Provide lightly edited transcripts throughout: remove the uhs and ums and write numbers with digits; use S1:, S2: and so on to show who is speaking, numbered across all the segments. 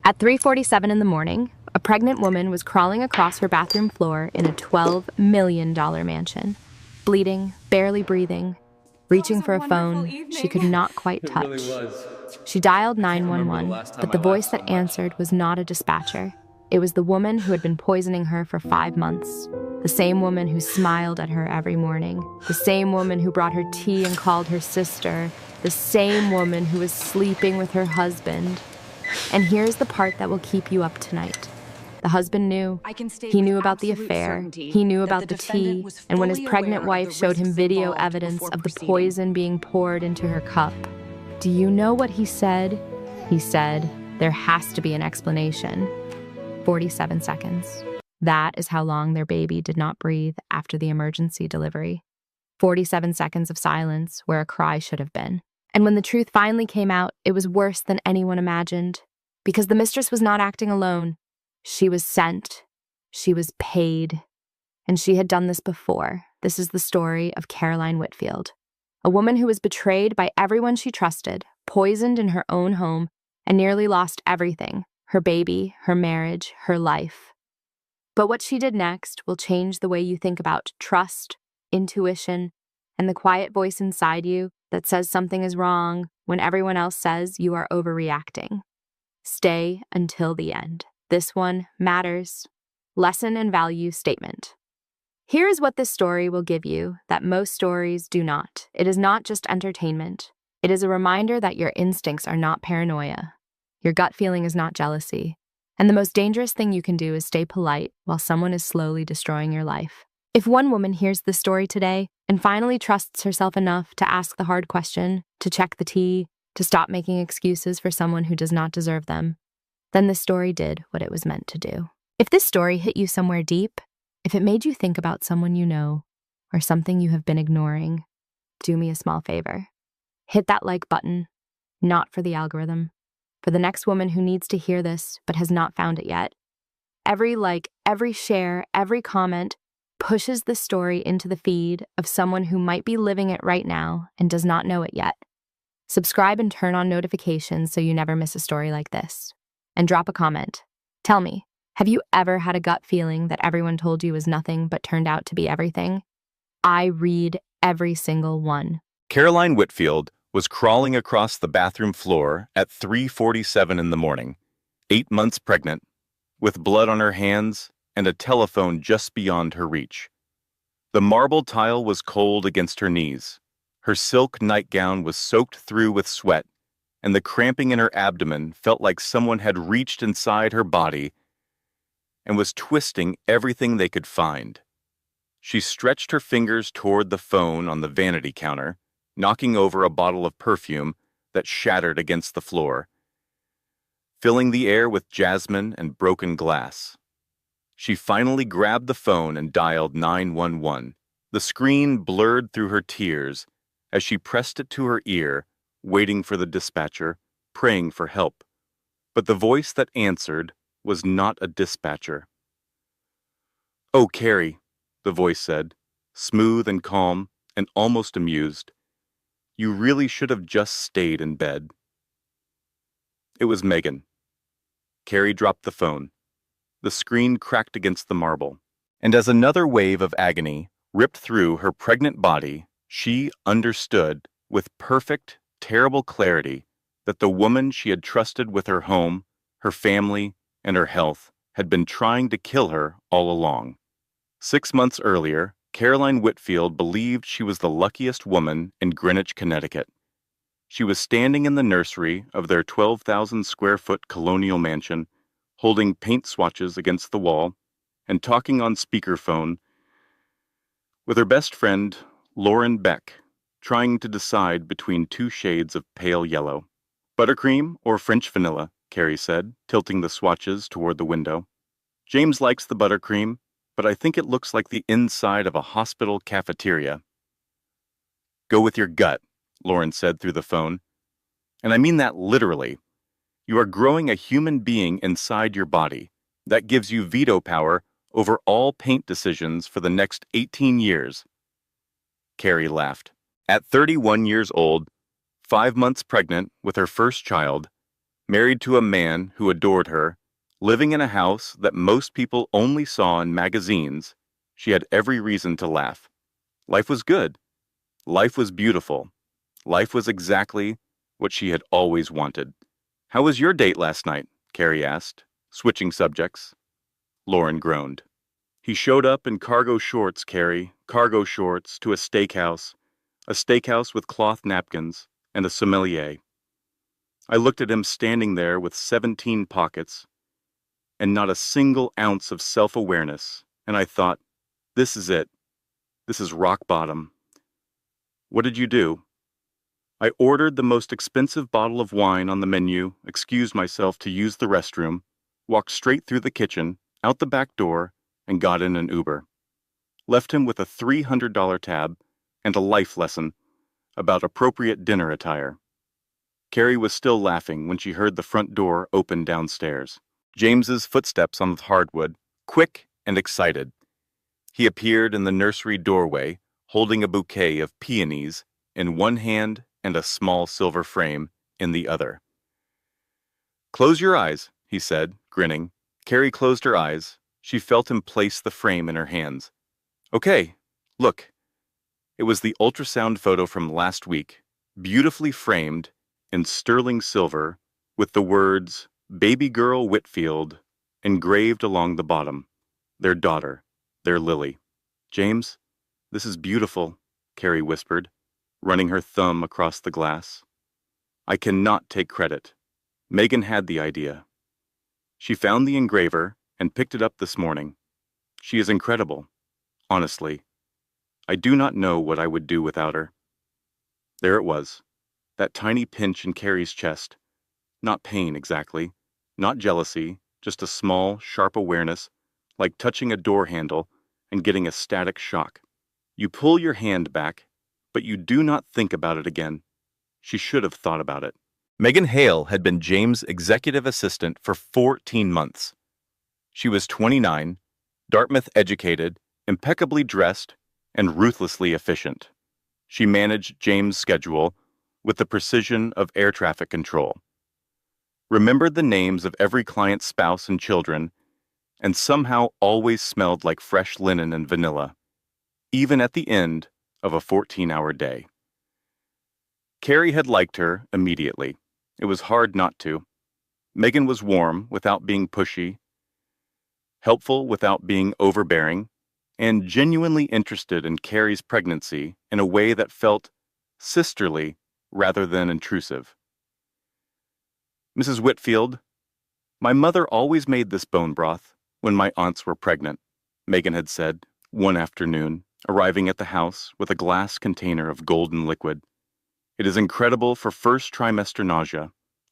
S1: At 3:47 in the morning, a pregnant woman was crawling across her bathroom floor in a $12 million mansion, bleeding, barely breathing,
S2: That
S1: reaching
S2: was a
S1: for a
S2: wonderful
S1: phone she could
S2: evening.
S1: not quite
S3: It really
S1: touch.
S3: was.
S1: She dialed
S3: I can't remember the
S1: 911,
S3: last time
S1: but
S3: I
S1: the voice
S3: laughed
S1: that
S3: so much.
S1: answered was not a dispatcher. It was the woman who had been poisoning her for 5 months. The same woman who smiled at her every morning. The same woman who brought her tea and called her sister. The same woman who was sleeping with her husband. And here's the part that will keep you up tonight. The husband knew.
S2: I can state
S1: He
S2: with
S1: knew about the
S2: absolute
S1: affair.
S2: certainty
S1: He knew
S2: that
S1: about
S2: the
S1: the
S2: defendant
S1: tea.
S2: was
S1: And when his
S2: fully
S1: pregnant
S2: aware of
S1: wife
S2: the
S1: showed him
S2: risks
S1: video
S2: involved
S1: evidence
S2: before
S1: of the
S2: proceeding.
S1: poison being poured into her cup, do you know what he said? He said, "There has to be an explanation." 47 seconds. That is how long their baby did not breathe after the emergency delivery. 47 seconds of silence where a cry should have been. And when the truth finally came out, it was worse than anyone imagined. Because the mistress was not acting alone. She was sent. She was paid. And she had done this before. This is the story of Caroline Whitfield, a woman who was betrayed by everyone she trusted, poisoned in her own home, and nearly lost everything: her baby, her marriage, her life. But what she did next will change the way you think about trust, intuition, and the quiet voice inside you that says something is wrong when everyone else says you are overreacting. Stay until the end. This one matters. Lesson and value statement. Here is what this story will give you that most stories do not. It is not just entertainment. It is a reminder that your instincts are not paranoia. Your gut feeling is not jealousy. And the most dangerous thing you can do is stay polite while someone is slowly destroying your life. If one woman hears this story today and finally trusts herself enough to ask the hard question, to check the tea, to stop making excuses for someone who does not deserve them, then this story did what it was meant to do. If this story hit you somewhere deep, if it made you think about someone you know or something you have been ignoring, do me a small favor. Hit that like button, not for the algorithm, for the next woman who needs to hear this but has not found it yet. Every like, every share, every comment pushes this story into the feed of someone who might be living it right now and does not know it yet. Subscribe and turn on notifications so you never miss a story like this. And drop a comment. Tell me, have you ever had a gut feeling that everyone told you was nothing but turned out to be everything? I read every single one.
S4: Caroline Whitfield was crawling across the bathroom floor at 3:47 in the morning, 8 months pregnant, with blood on her hands and a telephone just beyond her reach. The marble tile was cold against her knees. Her silk nightgown was soaked through with sweat, and the cramping in her abdomen felt like someone had reached inside her body and was twisting everything they could find. She stretched her fingers toward the phone on the vanity counter, knocking over a bottle of perfume that shattered against the floor, filling the air with jasmine and broken glass. She finally grabbed the phone and dialed 911. The screen blurred through her tears as she pressed it to her ear, waiting for the dispatcher, praying for help. But the voice that answered was not a dispatcher. "Oh, Carrie," the voice said, smooth and calm and almost amused. "You really should have just stayed in bed." It was Megan. Carrie dropped the phone. The screen cracked against the marble, and as another wave of agony ripped through her pregnant body, she understood with perfect, terrible clarity that the woman she had trusted with her home, her family, and her health had been trying to kill her all along. 6 months earlier, Caroline Whitfield believed she was the luckiest woman in Greenwich, Connecticut. She was standing in the nursery of their 12,000 square foot colonial mansion, holding paint swatches against the wall and talking on speakerphone with her best friend, Lauren Beck, trying to decide between two shades of pale yellow. "Buttercream or French vanilla?" Carrie said, tilting the swatches toward the window. "James likes the buttercream, but I think it looks like the inside of a hospital cafeteria." "Go with your gut," Lauren said through the phone. "And I mean that literally. You are growing a human being inside your body. That gives you veto power over all paint decisions for the next 18 years. Carrie laughed. At 31 years old, 5 months pregnant with her first child, married to a man who adored her, living in a house that most people only saw in magazines, she had every reason to laugh. Life was good. Life was beautiful. Life was exactly what she had always wanted. "How was your date last night?" Carrie asked, switching subjects. Lauren groaned. "He showed up in cargo shorts, Carrie, cargo shorts, to a steakhouse with cloth napkins, and a sommelier. I looked at him standing there with 17 pockets, and not a single ounce of self-awareness, and I thought, this is it. This is rock bottom. What did you do?" "I ordered the most expensive bottle of wine on the menu, excused myself to use the restroom, walked straight through the kitchen, out the back door, and got in an Uber. Left him with a $300 tab and a life lesson about appropriate dinner attire." Carrie was still laughing when she heard the front door open downstairs. James's footsteps on the hardwood, quick and excited. He appeared in the nursery doorway, holding a bouquet of peonies in one hand and a small silver frame in the other. "Close your eyes," he said, grinning. Carrie closed her eyes. She felt him place the frame in her hands. "Okay, look." It was the ultrasound photo from last week, beautifully framed in sterling silver with the words "Baby Girl Whitfield" engraved along the bottom. Their daughter, their Lily. "James, this is beautiful," Carrie whispered, running her thumb across the glass. "I cannot take credit. Megan had the idea. She found the engraver and picked it up this morning. She is incredible. Honestly, I do not know what I would do without her." There it was, that tiny pinch in Carrie's chest. Not pain exactly, not jealousy, just a small, sharp awareness, like touching a door handle and getting a static shock. You pull your hand back, but you do not think about it again. She should have thought about it. Megan Hale had been James' executive assistant for 14 months. She was 29, Dartmouth educated, impeccably dressed, and ruthlessly efficient. She managed James' schedule with the precision of air traffic control, remembered the names of every client's spouse and children, and somehow always smelled like fresh linen and vanilla, even at the end of a 14-hour day. Carrie had liked her immediately. It was hard not to. Megan was warm without being pushy, helpful without being overbearing, and genuinely interested in Carrie's pregnancy in a way that felt sisterly rather than intrusive. "Mrs. Whitfield, my mother always made this bone broth when my aunts were pregnant," Megan had said one afternoon, arriving at the house with a glass container of golden liquid. "It is incredible for first trimester nausea.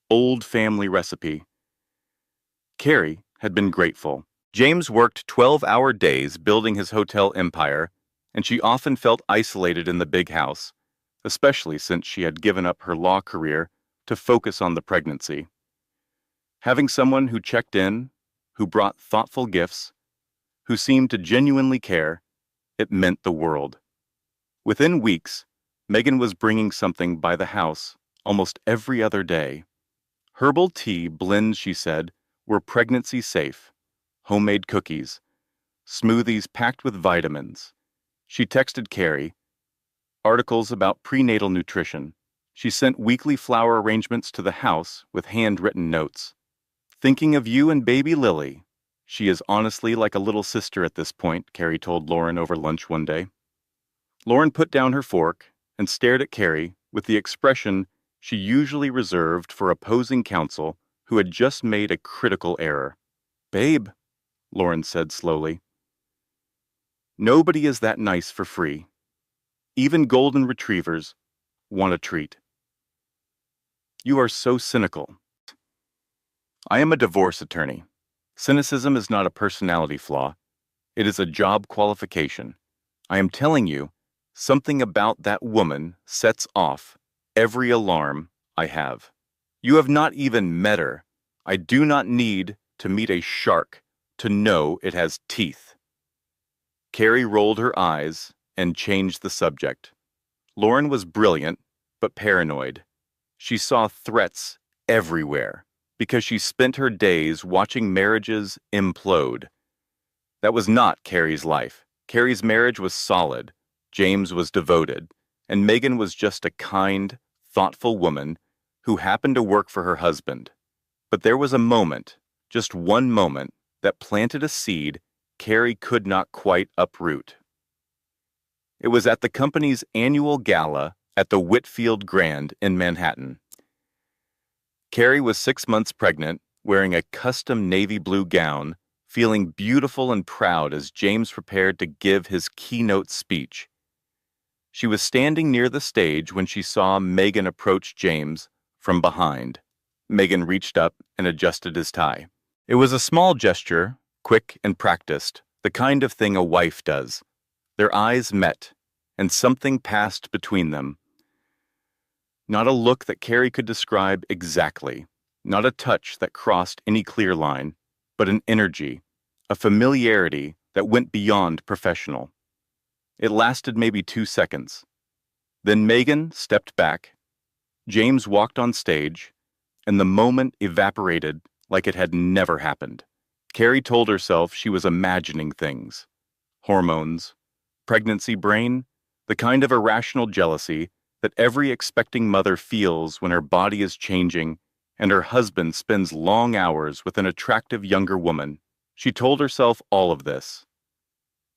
S4: Old family recipe." Carrie had been grateful. James worked 12-hour days building his hotel empire, and she often felt isolated in the big house, especially since she had given up her law career to focus on the pregnancy. Having someone who checked in, who brought thoughtful gifts, who seemed to genuinely care, it meant the world. Within weeks, Megan was bringing something by the house almost every other day. Herbal tea blends, she said, were pregnancy safe. Homemade cookies, smoothies packed with vitamins. She texted Carrie articles about prenatal nutrition. She sent weekly flower arrangements to the house with handwritten notes. "Thinking of you and baby Lily. She is honestly like a little sister at this point," Carrie told Lauren over lunch one day. Lauren put down her fork and stared at Carrie with the expression she usually reserved for opposing counsel who had just made a critical error. "Babe," Lauren said slowly, "nobody is that nice for free. Even golden retrievers want a treat." "You are so cynical." "I am a divorce attorney. Cynicism is not a personality flaw. It is a job qualification. I am telling you, something about that woman sets off every alarm I have. You have not even met her. I do not need to meet a shark to know it has teeth." Carrie rolled her eyes and changed the subject. Lauren was brilliant, but paranoid. She saw threats everywhere, because she spent her days watching marriages implode. That was not Carrie's life. Carrie's marriage was solid, James was devoted, and Megan was just a kind, thoughtful woman who happened to work for her husband. But there was a moment, just one moment, that planted a seed Carrie could not quite uproot. It was at the company's annual gala at the Whitfield Grand in Manhattan. Carrie was 6 months pregnant, wearing a custom navy blue gown, feeling beautiful and proud as James prepared to give his keynote speech. She was standing near the stage when she saw Megan approach James from behind. Megan reached up and adjusted his tie. It was a small gesture, quick and practiced, the kind of thing a wife does. Their eyes met, and something passed between them. Not a look that Carrie could describe exactly, not a touch that crossed any clear line, but an energy, a familiarity that went beyond professional. It lasted maybe 2 seconds. Then Megan stepped back. James walked on stage, and the moment evaporated like it had never happened. Carrie told herself she was imagining things. Hormones, pregnancy brain, the kind of irrational jealousy that every expecting mother feels when her body is changing and her husband spends long hours with an attractive younger woman. She told herself all of this,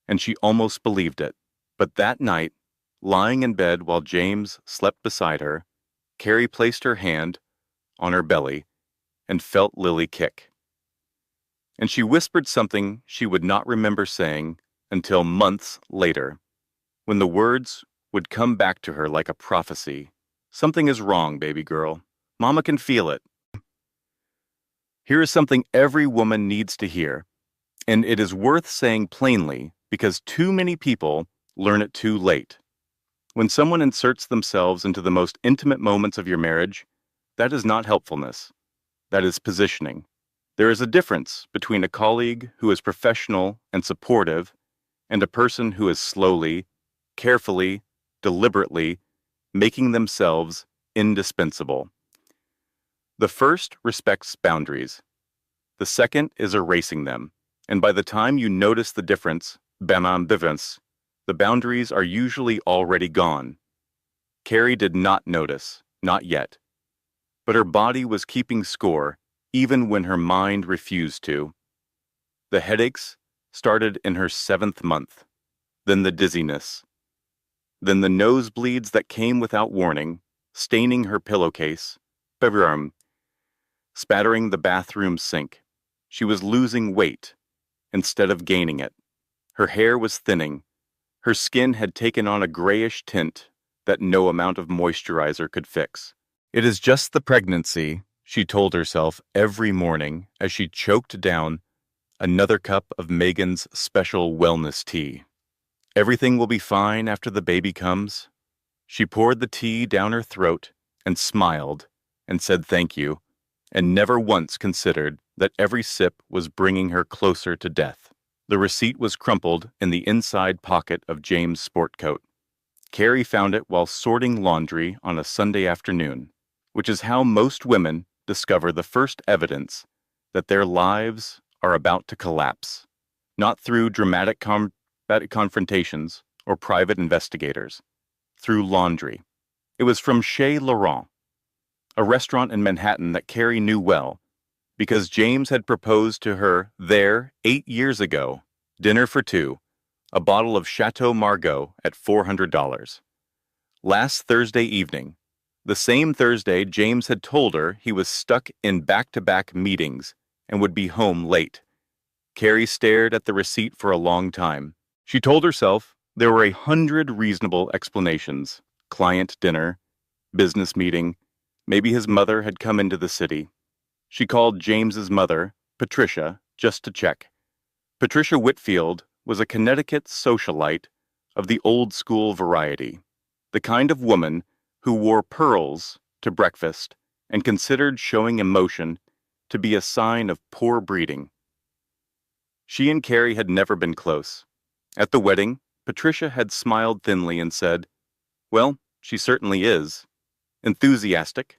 S4: and she almost believed it. But that night, lying in bed while James slept beside her, Carrie placed her hand on her belly and felt Lily kick. And she whispered something she would not remember saying until months later, when the words would come back to her like a prophecy. Something is wrong, baby girl. Mama can feel it. Here is something every woman needs to hear, and it is worth saying plainly because too many people learn it too late. When someone inserts themselves into the most intimate moments of your marriage, that is not helpfulness. That is positioning. There is a difference between a colleague who is professional and supportive and a person who is slowly, carefully, deliberately making themselves indispensable. The first respects boundaries. The second is erasing them, and by the time you notice the difference, the boundaries are usually already gone. Carrie did not notice, not yet. But her body was keeping score even when her mind refused to. The headaches started in her 7th month, then the dizziness, then the nosebleeds that came without warning, staining her pillowcase, spattering the bathroom sink. She was losing weight instead of gaining it. Her hair was thinning. Her skin had taken on a grayish tint that no amount of moisturizer could fix. It is just the pregnancy, she told herself every morning as she choked down another cup of Megan's special wellness tea. Everything will be fine after the baby comes. She poured the tea down her throat and smiled and said thank you, and never once considered that every sip was bringing her closer to death. The receipt was crumpled in the inside pocket of James' sport coat. Carrie found it while sorting laundry on a Sunday afternoon, which is how most women discover the first evidence that their lives are about to collapse, not through dramatic confrontations or private investigators, through laundry. It was from Chez Laurent, a restaurant in Manhattan that Carrie knew well, because James had proposed to her there 8 years ago, dinner for two, a bottle of Chateau Margaux at $400. Last Thursday evening, the same Thursday James had told her he was stuck in back-to-back meetings and would be home late. Carrie stared at the receipt for a long time. She told herself there were 100 reasonable explanations: client dinner, business meeting, maybe his mother had come into the city. She called James's mother, Patricia, just to check. Patricia Whitfield was a Connecticut socialite of the old-school variety, the kind of woman who wore pearls to breakfast and considered showing emotion to be a sign of poor breeding. She and Carrie had never been close. At the wedding, Patricia had smiled thinly and said, "Well, she certainly is. Enthusiastic."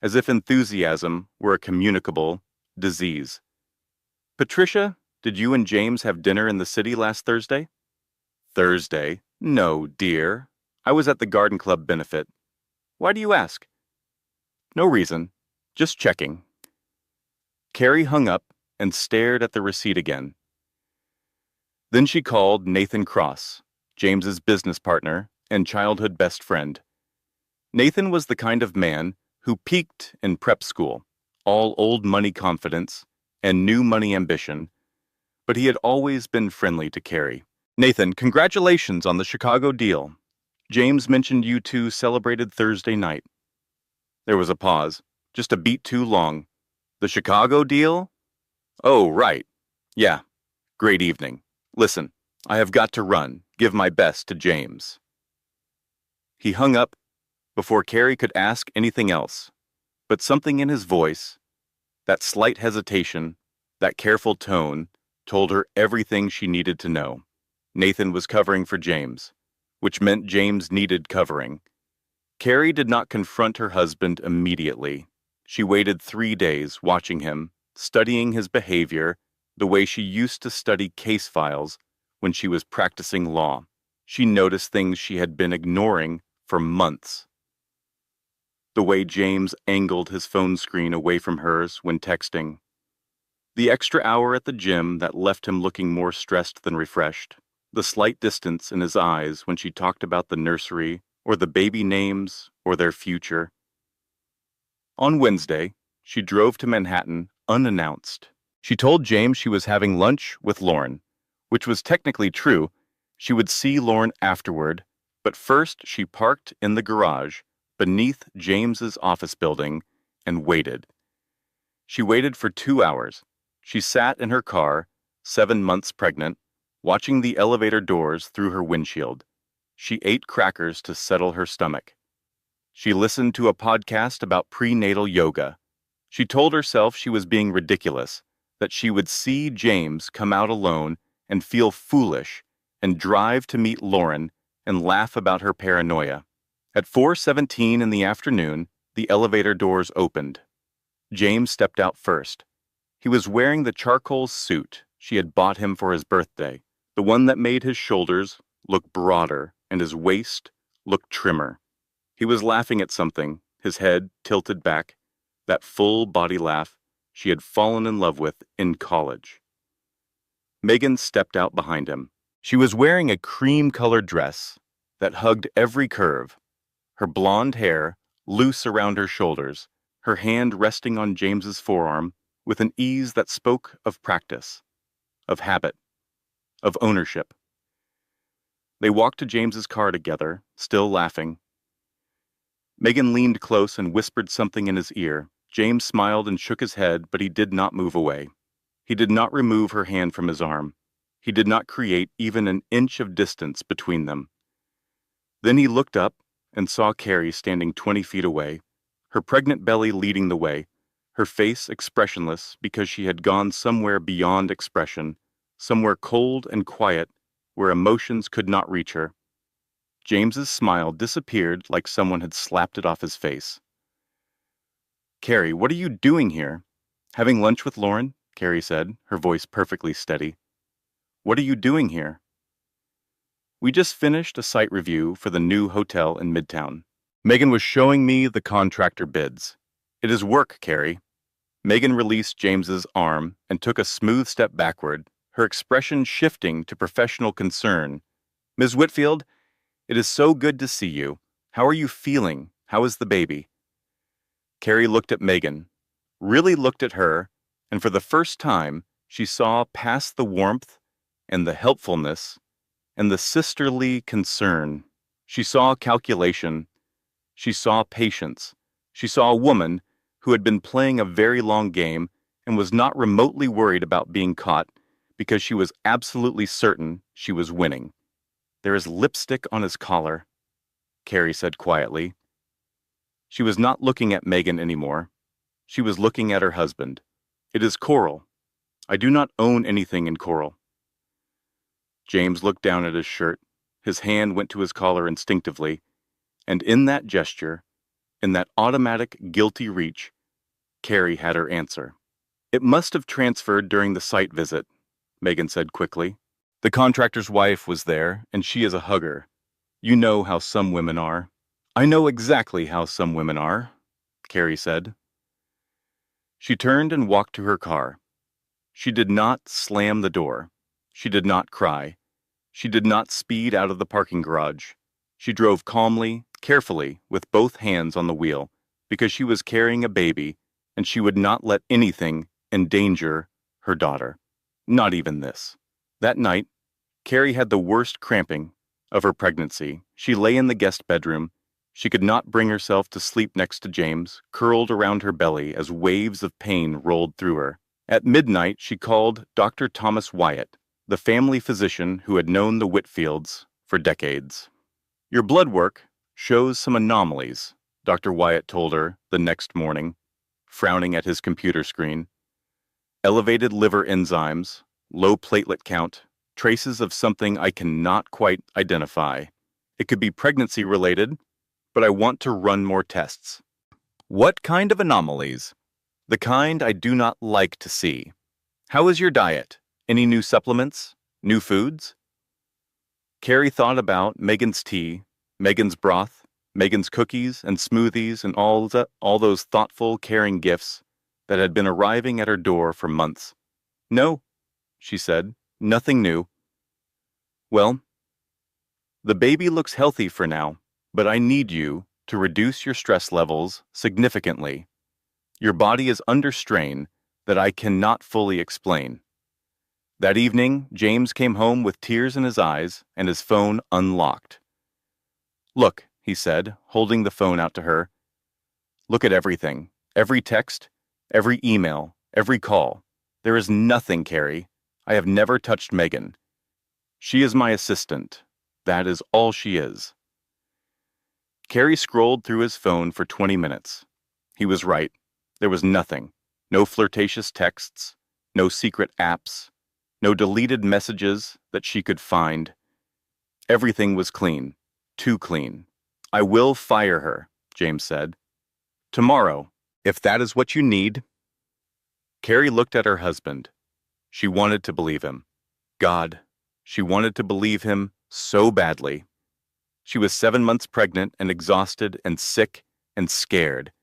S4: as if enthusiasm were a communicable disease. Patricia, did you and James have dinner in the city last Thursday? Thursday? No, dear. I was at the garden club benefit. Why do you ask? No reason. Just checking. Carrie hung up and stared at the receipt again. Then she called Nathan Cross, James's business partner and childhood best friend. Nathan was the kind of man who peaked in prep school, all old money confidence and new money ambition, but he had always been friendly to Carrie. Nathan, congratulations on the Chicago deal. James mentioned you two celebrated Thursday night. There was a pause, just a beat too long. The Chicago deal? Oh, right. Yeah. Great evening. Listen, I have got to run. Give my best to James. He hung up before Carrie could ask anything else, but something in his voice, that slight hesitation, that careful tone, told her everything she needed to know. Nathan was covering for James, which meant James needed covering. Carrie did not confront her husband immediately. She waited 3 days watching him, studying his behavior the way she used to study case files when she was practicing law. She noticed things she had been ignoring for months. The way James angled his phone screen away from hers when texting. The extra hour at the gym that left him looking more stressed than refreshed. The slight distance in his eyes when she talked about the nursery or the baby names or their future. On Wednesday, she drove to Manhattan unannounced. She told James she was having lunch with Lauren, which was technically true. She would see Lauren afterward, but first she parked in the garage beneath James's office building and waited. She waited for 2 hours. She sat in her car, 7 months pregnant, watching the elevator doors through her windshield. She ate crackers to settle her stomach. She listened to a podcast about prenatal yoga. She told herself she was being ridiculous, that she would see James come out alone and feel foolish and drive to meet Lauren and laugh about her paranoia. At 4:17 in the afternoon, the elevator doors opened. James stepped out first. He was wearing the charcoal suit she had bought him for his birthday, the one that made his shoulders look broader and his waist look trimmer. He was laughing at something, his head tilted back, that full body laugh she had fallen in love with in college. Megan stepped out behind him. She was wearing a cream-colored dress that hugged every curve, her blonde hair loose around her shoulders, her hand resting on James's forearm with an ease that spoke of practice, of habit, of ownership. They walked to James's car together, still laughing. Megan leaned close and whispered something in his ear. James smiled and shook his head, but he did not move away. He did not remove her hand from his arm. He did not create even an inch of distance between them. Then he looked up and saw Carrie standing 20 feet away, her pregnant belly leading the way, her face expressionless because she had gone somewhere beyond expression, somewhere cold and quiet where emotions could not reach her. James's smile disappeared like someone had slapped it off his face. "Carrie, what are you doing here?" "Having lunch with Lauren," Carrie said, her voice perfectly steady. "What are you doing here?" "We just finished a site review for the new hotel in Midtown. Megan was showing me the contractor bids. It is work, Carrie." Megan released James's arm and took a smooth step backward, her expression shifting to professional concern. "Ms. Whitfield, it is so good to see you. How are you feeling? How is the baby?" Carrie looked at Megan, really looked at her, and for the first time, she saw past the warmth and the helpfulness and the sisterly concern. She saw calculation. She saw patience. She saw a woman who had been playing a very long game and was not remotely worried about being caught because she was absolutely certain she was winning. "There is lipstick on his collar," Carrie said quietly. She was not looking at Megan anymore. She was looking at her husband. "It is coral. I do not own anything in coral." James looked down at his shirt. His hand went to his collar instinctively, and in that gesture, In that automatic, guilty reach, Carrie had her answer. It must have transferred during the site visit, Megan said quickly. The contractor's wife was there, and she is a hugger. You know how some women are. I know exactly how some women are, Carrie said. She turned and walked to her car. She did not slam the door. She did not cry. She did not speed out of the parking garage. She drove calmly, carefully, with both hands on the wheel, because she was carrying a baby, and she would not let anything endanger her daughter. Not even this. That night, Carrie had the worst cramping of her pregnancy. She lay in the guest bedroom. She could not bring herself to sleep next to James, curled around her belly as waves of pain rolled through her. At midnight, she called Dr. Thomas Wyatt, the family physician who had known the Whitfields for decades. Your blood work shows some anomalies, Dr. Wyatt told her the next morning, frowning at his computer screen. Elevated liver enzymes, low platelet count, traces of something I cannot quite identify. It could be pregnancy-related, but I want to run more tests. What kind of anomalies? The kind I do not like to see. How is your diet? Any new supplements? New foods? Carrie thought about Megan's tea, Megan's broth, Megan's cookies and smoothies and all those thoughtful, caring gifts that had been arriving at her door for months. No, she said, nothing new. Well, the baby looks healthy for now, but I need you to reduce your stress levels significantly. Your body is under strain that I cannot fully explain. That evening, James came home with tears in his eyes and his phone unlocked. Look, he said, holding the phone out to her. Look at everything, every text, every email, every call. There is nothing, Carrie. I have never touched Megan. She is my assistant. That is all she is. Carrie scrolled through his phone for 20 minutes. He was right. There was nothing. No flirtatious texts, no secret apps, no deleted messages that she could find. Everything was clean. Too clean. I will fire her, James said. Tomorrow, if that is what you need. Carrie looked at her husband. She wanted to believe him. God, she wanted to believe him so badly. She was 7 months pregnant and exhausted and sick and scared.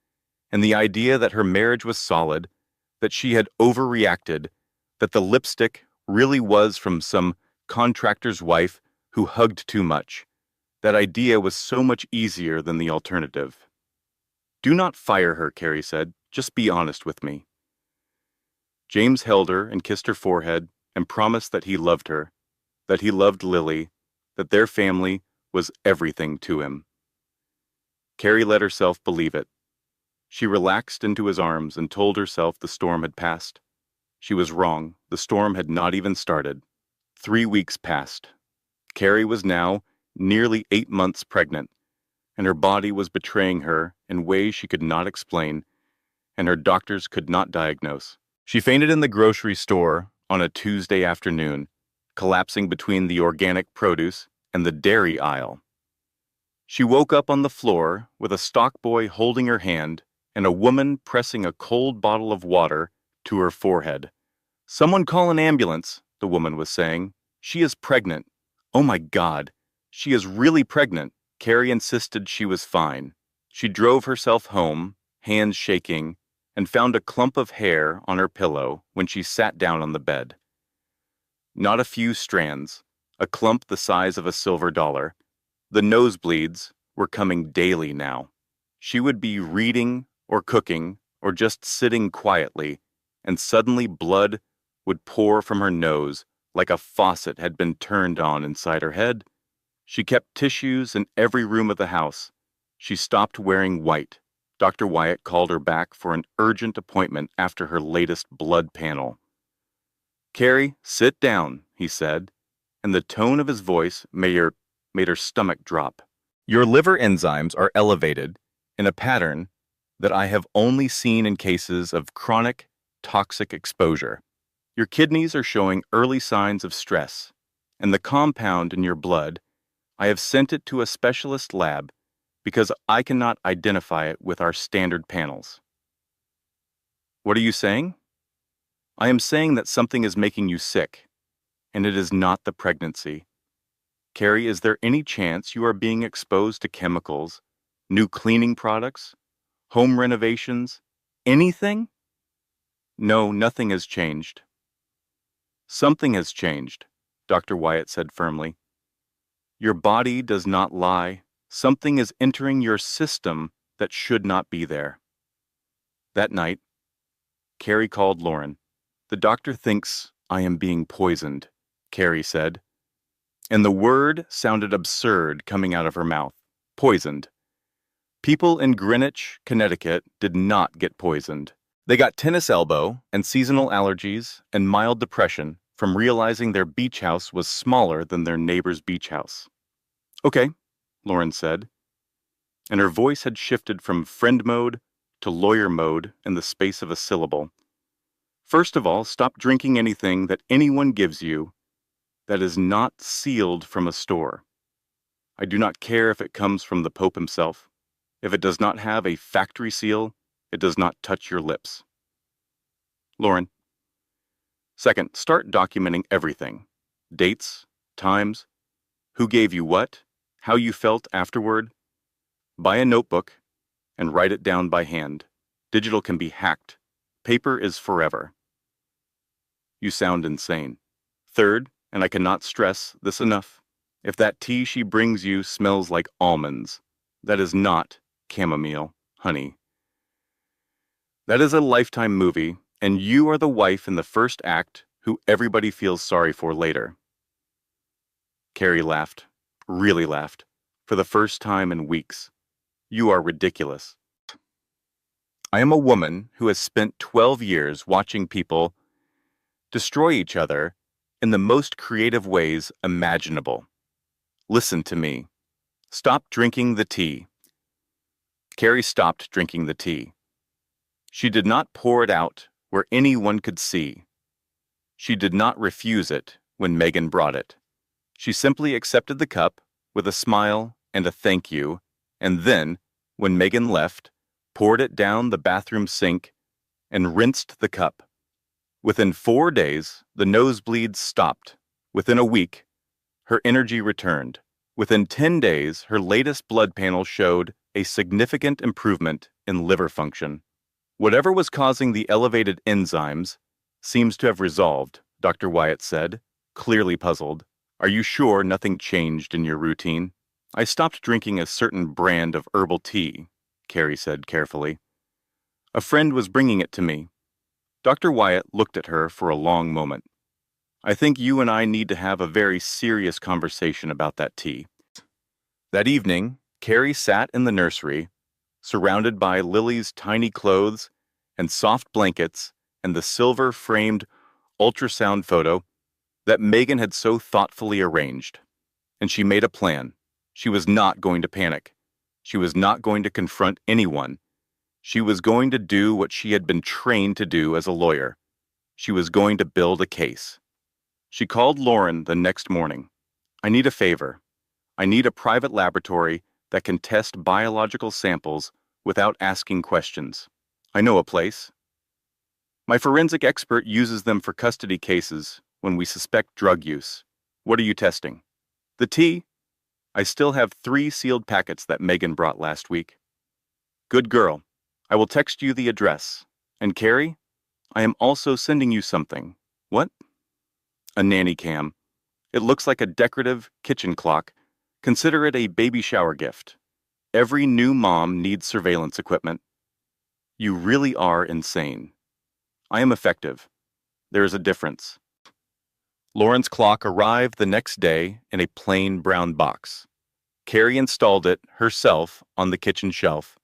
S4: And the idea that her marriage was solid, that she had overreacted, that the lipstick really was from some contractor's wife who hugged too much. That idea was so much easier than the alternative. Do not fire her, Carrie said. Just be honest with me. James held her and kissed her forehead and promised that he loved her, that he loved Lily, that their family was everything to him. Carrie let herself believe it. She relaxed into his arms and told herself the storm had passed. She was wrong. The storm had not even started. 3 weeks passed. Carrie was now nearly 8 months pregnant, and her body was betraying her in ways she could not explain, and her doctors could not diagnose. She fainted in the grocery store on a Tuesday afternoon, collapsing between the organic produce and the dairy aisle. She woke up on the floor with a stock boy holding her hand and a woman pressing a cold bottle of water to her forehead. Someone call an ambulance, the woman was saying. She is pregnant. Oh my God, she is really pregnant. Carrie insisted she was fine. She drove herself home, hands shaking, and found a clump of hair on her pillow when she sat down on the bed. Not a few strands, a clump the size of a silver dollar. The nosebleeds were coming daily now. She would be reading or cooking or just sitting quietly, and suddenly blood would pour from her nose like a faucet had been turned on inside her head. She kept tissues in every room of the house. She stopped wearing white. Dr. Wyatt called her back for an urgent appointment after her latest blood panel. Carrie, sit down, he said, and the tone of his voice made her stomach drop. Your liver enzymes are elevated in a pattern that I have only seen in cases of chronic toxic exposure. Your kidneys are showing early signs of stress, and the compound in your blood, I have sent it to a specialist lab, because I cannot identify it with our standard panels. What are you saying? I am saying that something is making you sick, and it is not the pregnancy. Carrie, is there any chance you are being exposed to chemicals, new cleaning products, home renovations, anything? No, nothing has changed. Something has changed, Dr. Wyatt said firmly. Your body does not lie. Something is entering your system that should not be there. That night, Carrie called Lauren. The doctor thinks I am being poisoned, Carrie said. And the word sounded absurd coming out of her mouth. Poisoned. People in Greenwich, Connecticut did not get poisoned. They got tennis elbow and seasonal allergies and mild depression from realizing their beach house was smaller than their neighbor's beach house. Okay, Lauren said, and her voice had shifted from friend mode to lawyer mode in the space of a syllable. First of all, stop drinking anything that anyone gives you that is not sealed from a store. I do not care if it comes from the Pope himself. If it does not have a factory seal, it does not touch your lips. Lauren. Second, start documenting everything. Dates, times, who gave you what, how you felt afterward. Buy a notebook and write it down by hand. Digital can be hacked. Paper is forever. You sound insane. Third, and I cannot stress this enough, if that tea she brings you smells like almonds, that is not chamomile, honey. That is a Lifetime movie, and you are the wife in the first act who everybody feels sorry for later. Carrie laughed, really laughed, for the first time in weeks. You are ridiculous. I am a woman who has spent 12 years watching people destroy each other in the most creative ways imaginable. Listen to me. Stop drinking the tea. Carrie stopped drinking the tea. She did not pour it out where anyone could see. She did not refuse it when Megan brought it. She simply accepted the cup with a smile and a thank you, and then, when Megan left, poured it down the bathroom sink and rinsed the cup. Within 4 days, the nosebleeds stopped. Within a week, her energy returned. Within 10 days, her latest blood panel showed a significant improvement in liver function. Whatever was causing the elevated enzymes seems to have resolved, Dr. Wyatt said, clearly puzzled. Are you sure nothing changed in your routine? I stopped drinking a certain brand of herbal tea, Carrie said carefully. A friend was bringing it to me. Dr. Wyatt looked at her for a long moment. I think you and I need to have a very serious conversation about that tea. That evening, Carrie sat in the nursery, surrounded by Lily's tiny clothes and soft blankets and the silver-framed ultrasound photo that Megan had so thoughtfully arranged. And she made a plan. She was not going to panic. She was not going to confront anyone. She was going to do what she had been trained to do as a lawyer. She was going to build a case. She called Lauren the next morning. I need a favor. I need a private laboratory that can test biological samples without asking questions. I know a place. My forensic expert uses them for custody cases when we suspect drug use. What are you testing? The tea? I still have 3 sealed packets that Megan brought last week. Good girl. I will text you the address. And Carrie, I am also sending you something. What? A nanny cam. It looks like a decorative kitchen clock. Consider it a baby shower gift. Every new mom needs surveillance equipment. You really are insane. I am effective. There is a difference. Lauren's clock arrived the next day in a plain brown box. Carrie installed it herself on the kitchen shelf,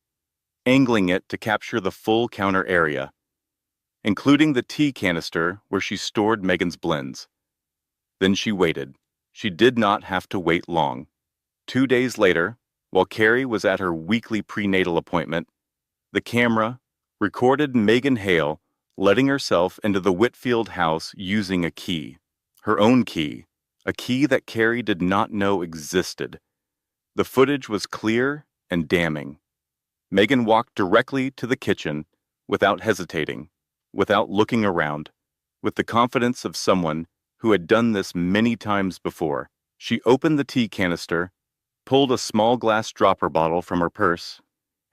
S4: angling it to capture the full counter area, including the tea canister where she stored Megan's blends. Then she waited. She did not have to wait long. 2 days later, while Carrie was at her weekly prenatal appointment, the camera recorded Megan Hale letting herself into the Whitfield house using a key, her own key, a key that Carrie did not know existed. The footage was clear and damning. Megan walked directly to the kitchen without hesitating, without looking around, with the confidence of someone who had done this many times before. She opened the tea canister, pulled a small glass dropper bottle from her purse,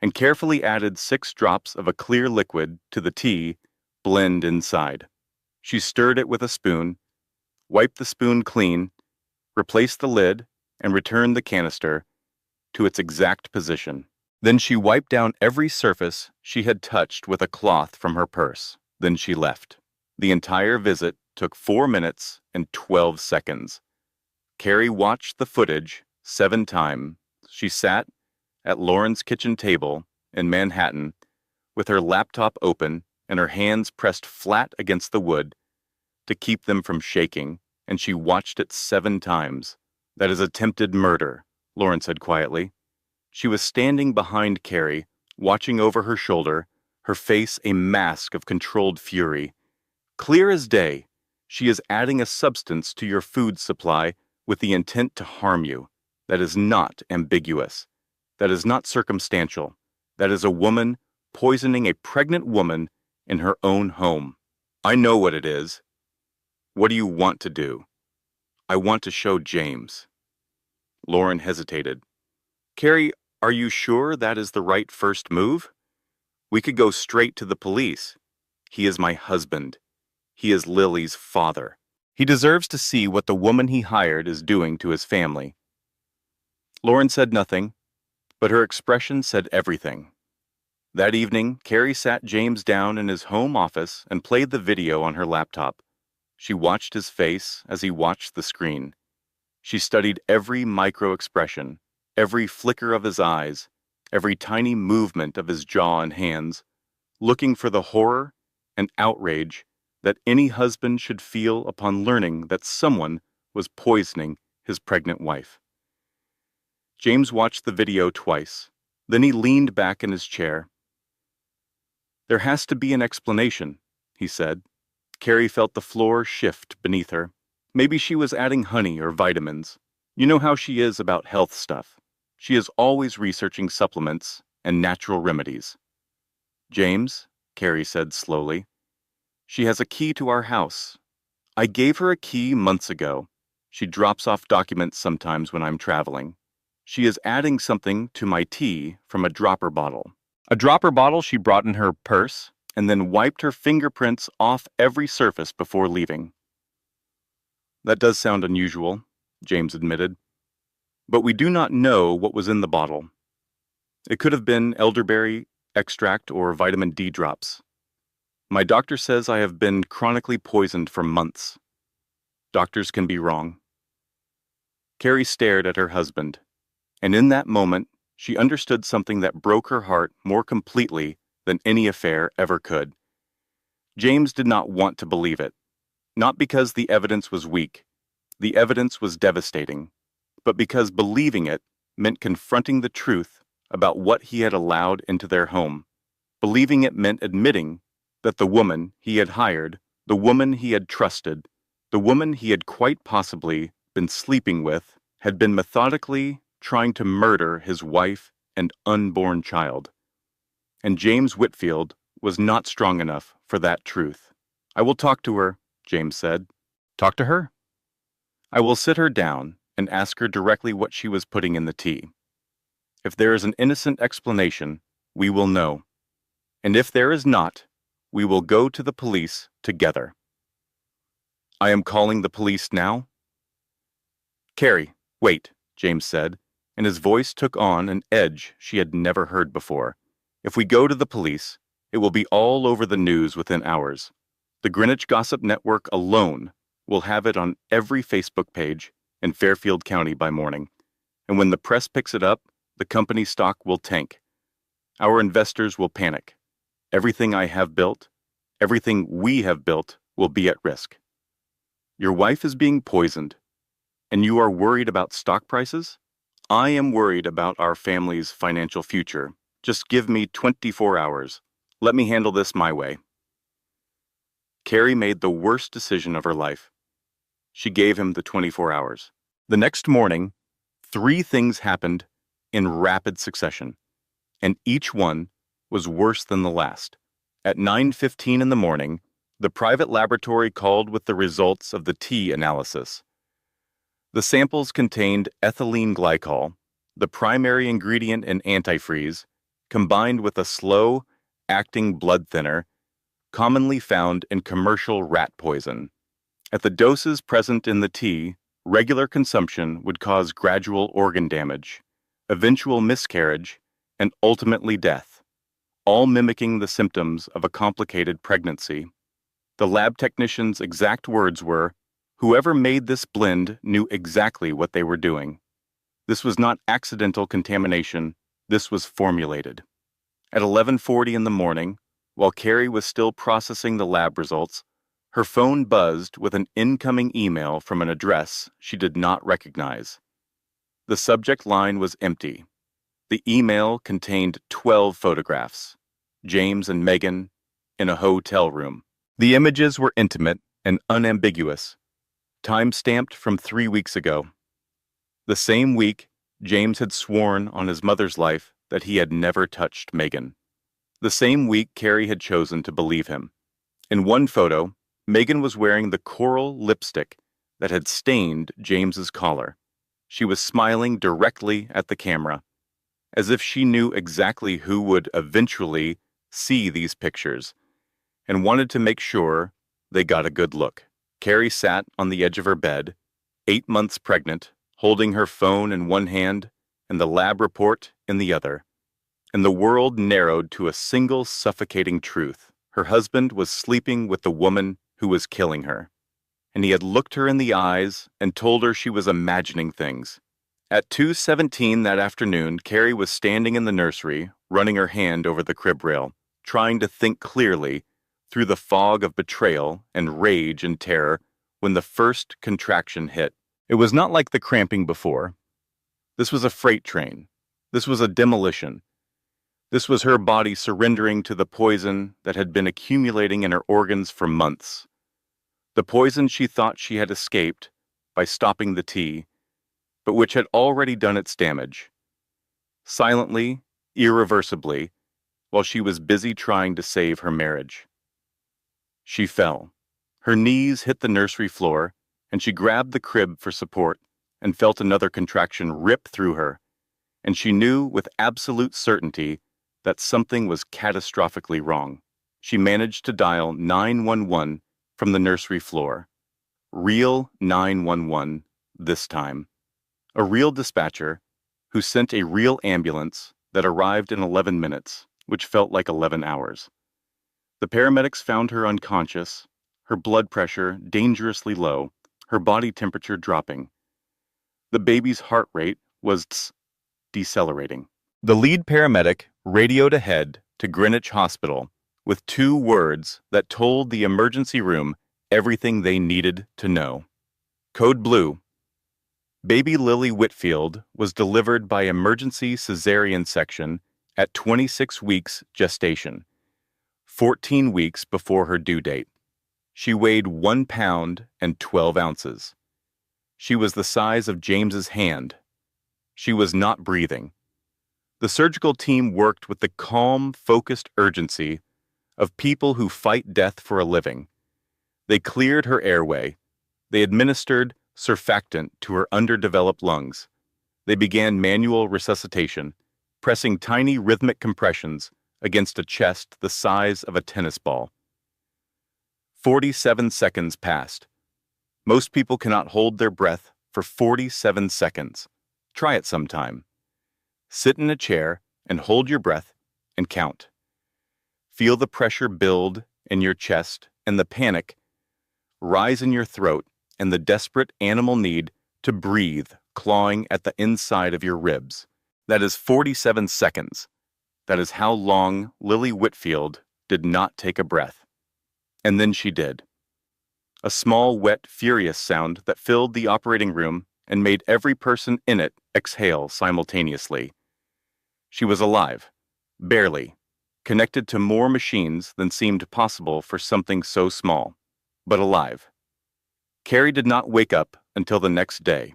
S4: and carefully added 6 drops of a clear liquid to the tea blend inside. She stirred it with a spoon, wiped the spoon clean, replaced the lid, and returned the canister to its exact position. Then she wiped down every surface she had touched with a cloth from her purse. Then she left. The entire visit took 4 minutes and 12 seconds. Carrie watched the footage 7 times. She sat at Lauren's kitchen table in Manhattan with her laptop open and her hands pressed flat against the wood to keep them from shaking, and she watched it 7 times. "That is attempted murder," Lauren said quietly. She was standing behind Carrie, watching over her shoulder, her face a mask of controlled fury. "Clear as day, she is adding a substance to your food supply with the intent to harm you. That is not ambiguous. That is not circumstantial. That is a woman poisoning a pregnant woman in her own home. I know what it is. What do you want to do?" "I want to show James." Lauren hesitated. "Carrie, are you sure that is the right first move? We could go straight to the police. He is my husband. He is Lily's father. He deserves to see what the woman he hired is doing to his family." Lauren said nothing, but her expression said everything. That evening, Carrie sat James down in his home office and played the video on her laptop. She watched his face as he watched the screen. She studied every micro-expression, every flicker of his eyes, every tiny movement of his jaw and hands, looking for the horror and outrage that any husband should feel upon learning that someone was poisoning his pregnant wife. James watched the video twice. Then he leaned back in his chair. "There has to be an explanation," he said. Carrie felt the floor shift beneath her. Maybe she was adding honey or vitamins. You know how she is about health stuff. She is always researching supplements and natural remedies. "James," Carrie said slowly, "she has a key to our house. I gave her a key months ago. She drops off documents sometimes when I'm traveling. She is adding something to my tea from a dropper bottle. A dropper bottle she brought in her purse and then wiped her fingerprints off every surface before leaving." "That does sound unusual," James admitted. "But we do not know what was in the bottle. It could have been elderberry extract or vitamin D drops. My doctor says I have been chronically poisoned for months. Doctors can be wrong." Carrie stared at her husband, and in that moment, she understood something that broke her heart more completely than any affair ever could. James did not want to believe it, not because the evidence was weak. The evidence was devastating, but because believing it meant confronting the truth about what he had allowed into their home. Believing it meant admitting that the woman he had hired, the woman he had trusted, the woman he had quite possibly been sleeping with, had been methodically trying to murder his wife and unborn child. And James Whitfield was not strong enough for that truth. "I will talk to her," James said. "Talk to her?" "I will sit her down and ask her directly what she was putting in the tea. If there is an innocent explanation, we will know. And if there is not, we will go to the police together." "I am calling the police now." "Carrie, wait," James said, and his voice took on an edge she had never heard before. "If we go to the police, it will be all over the news within hours. The Greenwich Gossip Network alone will have it on every Facebook page in Fairfield County by morning. And when the press picks it up, the company stock will tank. Our investors will panic. Everything I have built, everything we have built, will be at risk. Your wife is being poisoned, and you are worried about stock prices? I am worried about our family's financial future. Just give me 24 hours. Let me handle this my way." Carrie made the worst decision of her life. She gave him the 24 hours. The next morning, 3 things happened in rapid succession, and each one was worse than the last. At 9:15 in the morning, the private laboratory called with the results of the tea analysis. The samples contained ethylene glycol, the primary ingredient in antifreeze, combined with a slow-acting blood thinner commonly found in commercial rat poison. At the doses present in the tea, regular consumption would cause gradual organ damage, eventual miscarriage, and ultimately death, all mimicking the symptoms of a complicated pregnancy. The lab technician's exact words were, "Whoever made this blend knew exactly what they were doing. This was not accidental contamination, this was formulated." At 11:40 in the morning, while Carrie was still processing the lab results, her phone buzzed with an incoming email from an address she did not recognize. The subject line was empty. The email contained 12 photographs, James and Megan in a hotel room. The images were intimate and unambiguous, time-stamped from 3 weeks ago. The same week, James had sworn on his mother's life that he had never touched Megan. The same week, Carrie had chosen to believe him. In one photo, Megan was wearing the coral lipstick that had stained James's collar. She was smiling directly at the camera, as if she knew exactly who would eventually see these pictures, and wanted to make sure they got a good look. Carrie sat on the edge of her bed, 8 months pregnant, holding her phone in one hand and the lab report in the other. And the world narrowed to a single suffocating truth. Her husband was sleeping with the woman who was killing her, and he had looked her in the eyes and told her she was imagining things. At 2:17 that afternoon, Carrie was standing in the nursery, running her hand over the crib rail, trying to think clearly through the fog of betrayal and rage and terror when the first contraction hit. It was not like the cramping before. This was a freight train. This was a demolition. This was her body surrendering to the poison that had been accumulating in her organs for months. The poison she thought she had escaped by stopping the tea, but which had already done its damage. Silently, irreversibly, while she was busy trying to save her marriage. She fell. Her knees hit the nursery floor, and she grabbed the crib for support and felt another contraction rip through her, and she knew with absolute certainty that something was catastrophically wrong. She managed to dial 911 from the nursery floor. Real 911 this time. A real dispatcher who sent a real ambulance that arrived in 11 minutes, which felt like 11 hours. The paramedics found her unconscious, her blood pressure dangerously low, her body temperature dropping. The baby's heart rate was decelerating. The lead paramedic radioed ahead to Greenwich Hospital with 2 words that told the emergency room everything they needed to know. Code Blue. Baby Lily Whitfield was delivered by emergency cesarean section at 26 weeks gestation, 14 weeks before her due date. She weighed 1 pound and 12 ounces. She was the size of James's hand. She was not breathing. The surgical team worked with the calm, focused urgency of people who fight death for a living. They cleared her airway. They administered surfactant to her underdeveloped lungs. They began manual resuscitation, pressing tiny rhythmic compressions against a chest the size of a tennis ball. 47 seconds passed. Most people cannot hold their breath for 47 seconds. Try it sometime. Sit in a chair and hold your breath and count. Feel the pressure build in your chest and the panic rise in your throat and the desperate animal need to breathe clawing at the inside of your ribs. That is 47 seconds. That is how long Lily Whitfield did not take a breath. And then she did. A small, wet, furious sound that filled the operating room and made every person in it exhale simultaneously. She was alive, barely, connected to more machines than seemed possible for something so small, but alive. Carrie did not wake up until the next day.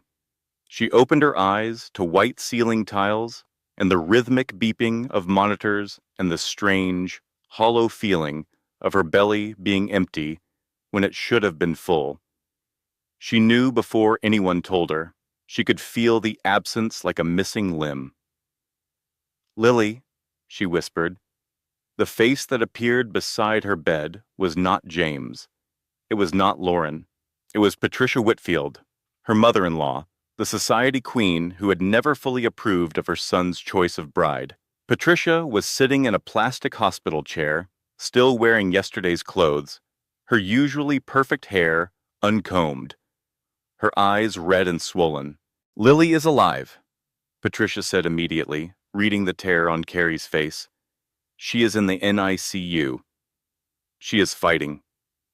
S4: She opened her eyes to white ceiling tiles and the rhythmic beeping of monitors and the strange, hollow feeling of her belly being empty when it should have been full. She knew before anyone told her. She could feel the absence like a missing limb. "Lily," she whispered. The face that appeared beside her bed was not James. It was not Lauren. It was Patricia Whitfield, her mother-in-law, the society queen who had never fully approved of her son's choice of bride. Patricia was sitting in a plastic hospital chair, still wearing yesterday's clothes, her usually perfect hair uncombed, her eyes red and swollen. "Lily is alive," Patricia said immediately, reading the terror on Carrie's face. "She is in the NICU. She is fighting."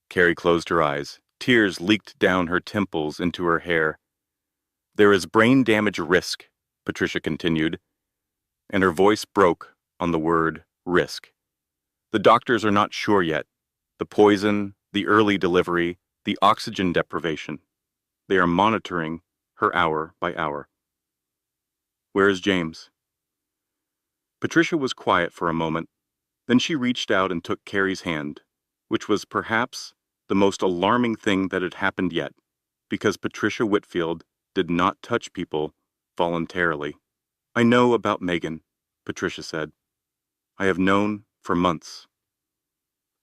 S4: Carrie closed her eyes. Tears leaked down her temples into her hair. "There is brain damage risk," Patricia continued, and her voice broke on the word risk. "The doctors are not sure yet. The poison, the early delivery, the oxygen deprivation. They are monitoring her hour by hour." "Where is James?" Patricia was quiet for a moment. Then she reached out and took Carrie's hand, which was perhaps the most alarming thing that had happened yet, because Patricia Whitfield did not touch people voluntarily. "I know about Megan," Patricia said. "I have known for months.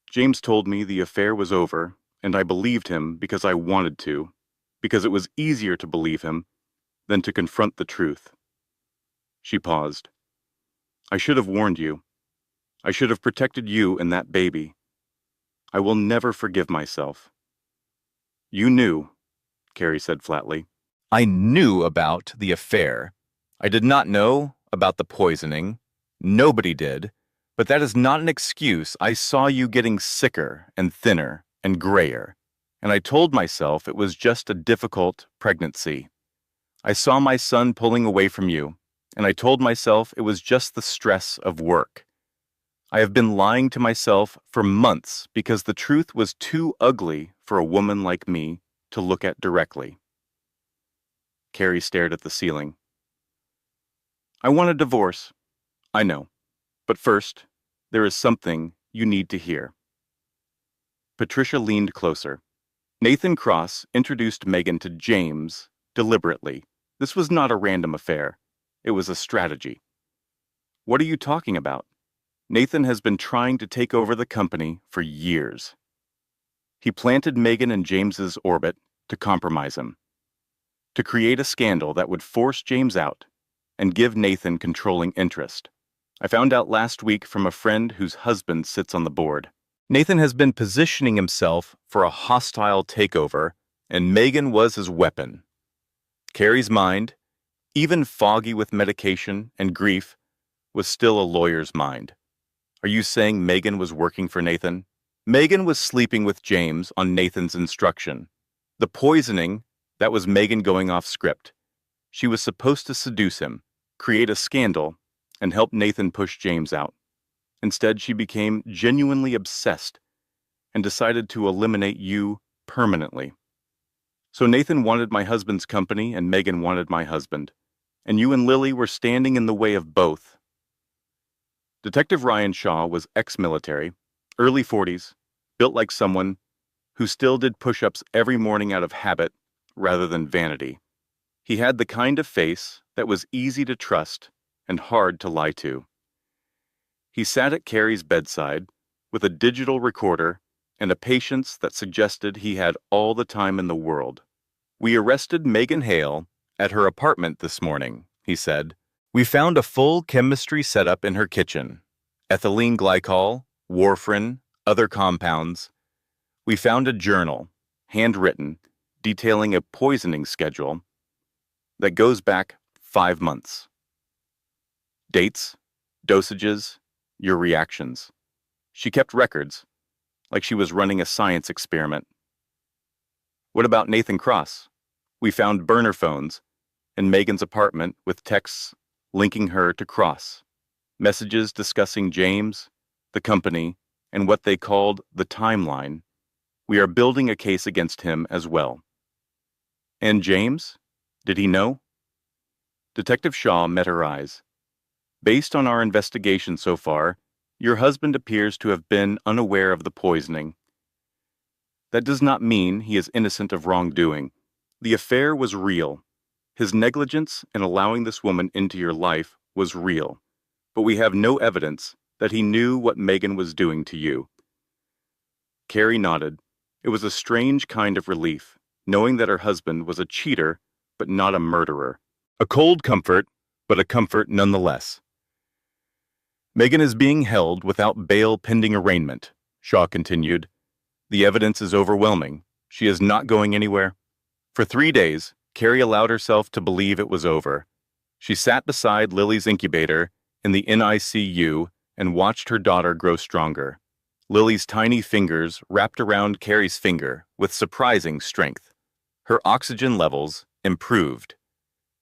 S4: James told me the affair was over, and I believed him because I wanted to, because it was easier to believe him than to confront the truth." She paused. "I should have warned you. I should have protected you and that baby. I will never forgive myself." "You knew," Carrie said flatly. "I knew about the affair. I did not know about the poisoning. Nobody did. But that is not an excuse. I saw you getting sicker and thinner and grayer, and I told myself it was just a difficult pregnancy. I saw my son pulling away from you, and I told myself it was just the stress of work. I have been lying to myself for months because the truth was too ugly for a woman like me to look at directly." Carrie stared at the ceiling. "I want a divorce. I know. But first, there is something you need to hear." Patricia leaned closer. "Nathan Cross introduced Megan to James deliberately. This was not a random affair. It was a strategy." "What are you talking about?" "Nathan has been trying to take over the company for years. He planted Megan in James's orbit to compromise him, to create a scandal that would force James out and give Nathan controlling interest. I found out last week from a friend whose husband sits on the board. Nathan has been positioning himself for a hostile takeover, and Megan was his weapon." Carrie's mind, even foggy with medication and grief, was still a lawyer's mind. "Are you saying Megan was working for Nathan?" "Megan was sleeping with James on Nathan's instruction. The poisoning, that was Megan going off script. She was supposed to seduce him, create a scandal, and help Nathan push James out. Instead, she became genuinely obsessed and decided to eliminate you permanently. So Nathan wanted my husband's company and Megan wanted my husband, and you and Lily were standing in the way of both." Detective Ryan Shaw was ex-military, early 40s, built like someone who still did push-ups every morning out of habit rather than vanity. He had the kind of face that was easy to trust and hard to lie to. He sat at Carrie's bedside with a digital recorder and a patience that suggested he had all the time in the world. "We arrested Megan Hale at her apartment this morning," he said. "We found a full chemistry setup in her kitchen. Ethylene glycol, warfarin, other compounds. We found a journal, handwritten, detailing a poisoning schedule that goes back 5 months. Dates, dosages, your reactions. She kept records, like she was running a science experiment." "What about Nathan Cross?" "We found burner phones in Megan's apartment with texts linking her to Cross, messages discussing James, the company, and what they called the timeline. We are building a case against him as well." "And James? Did he know?" Detective Shaw met her eyes. Based on our investigation so far, your husband appears to have been unaware of the poisoning. That does not mean he is innocent of wrongdoing. The affair was real. His negligence in allowing this woman into your life was real, but we have no evidence that he knew what Megan was doing to you. Carrie nodded. It was a strange kind of relief, knowing that her husband was a cheater, but not a murderer. A cold comfort, but a comfort nonetheless. Megan is being held without bail pending arraignment, Shaw continued. The evidence is overwhelming. She is not going anywhere. For 3 days, Carrie allowed herself to believe it was over. She sat beside Lily's incubator in the NICU and watched her daughter grow stronger. Lily's tiny fingers wrapped around Carrie's finger with surprising strength. Her oxygen levels improved.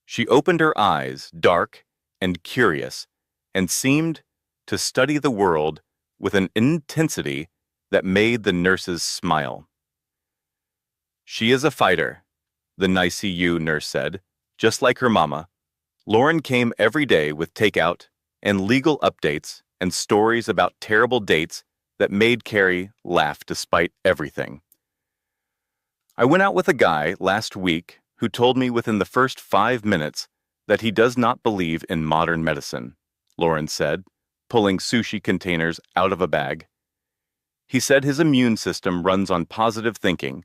S4: She opened her eyes, dark and curious, and seemed to study the world with an intensity that made the nurses smile. She is a fighter, the NICU nurse said, just like her mama. Lauren came every day with takeout and legal updates and stories about terrible dates that made Carrie laugh despite everything. I went out with a guy last week who told me within the first 5 minutes that he does not believe in modern medicine, Lauren said, pulling sushi containers out of a bag. He said his immune system runs on positive thinking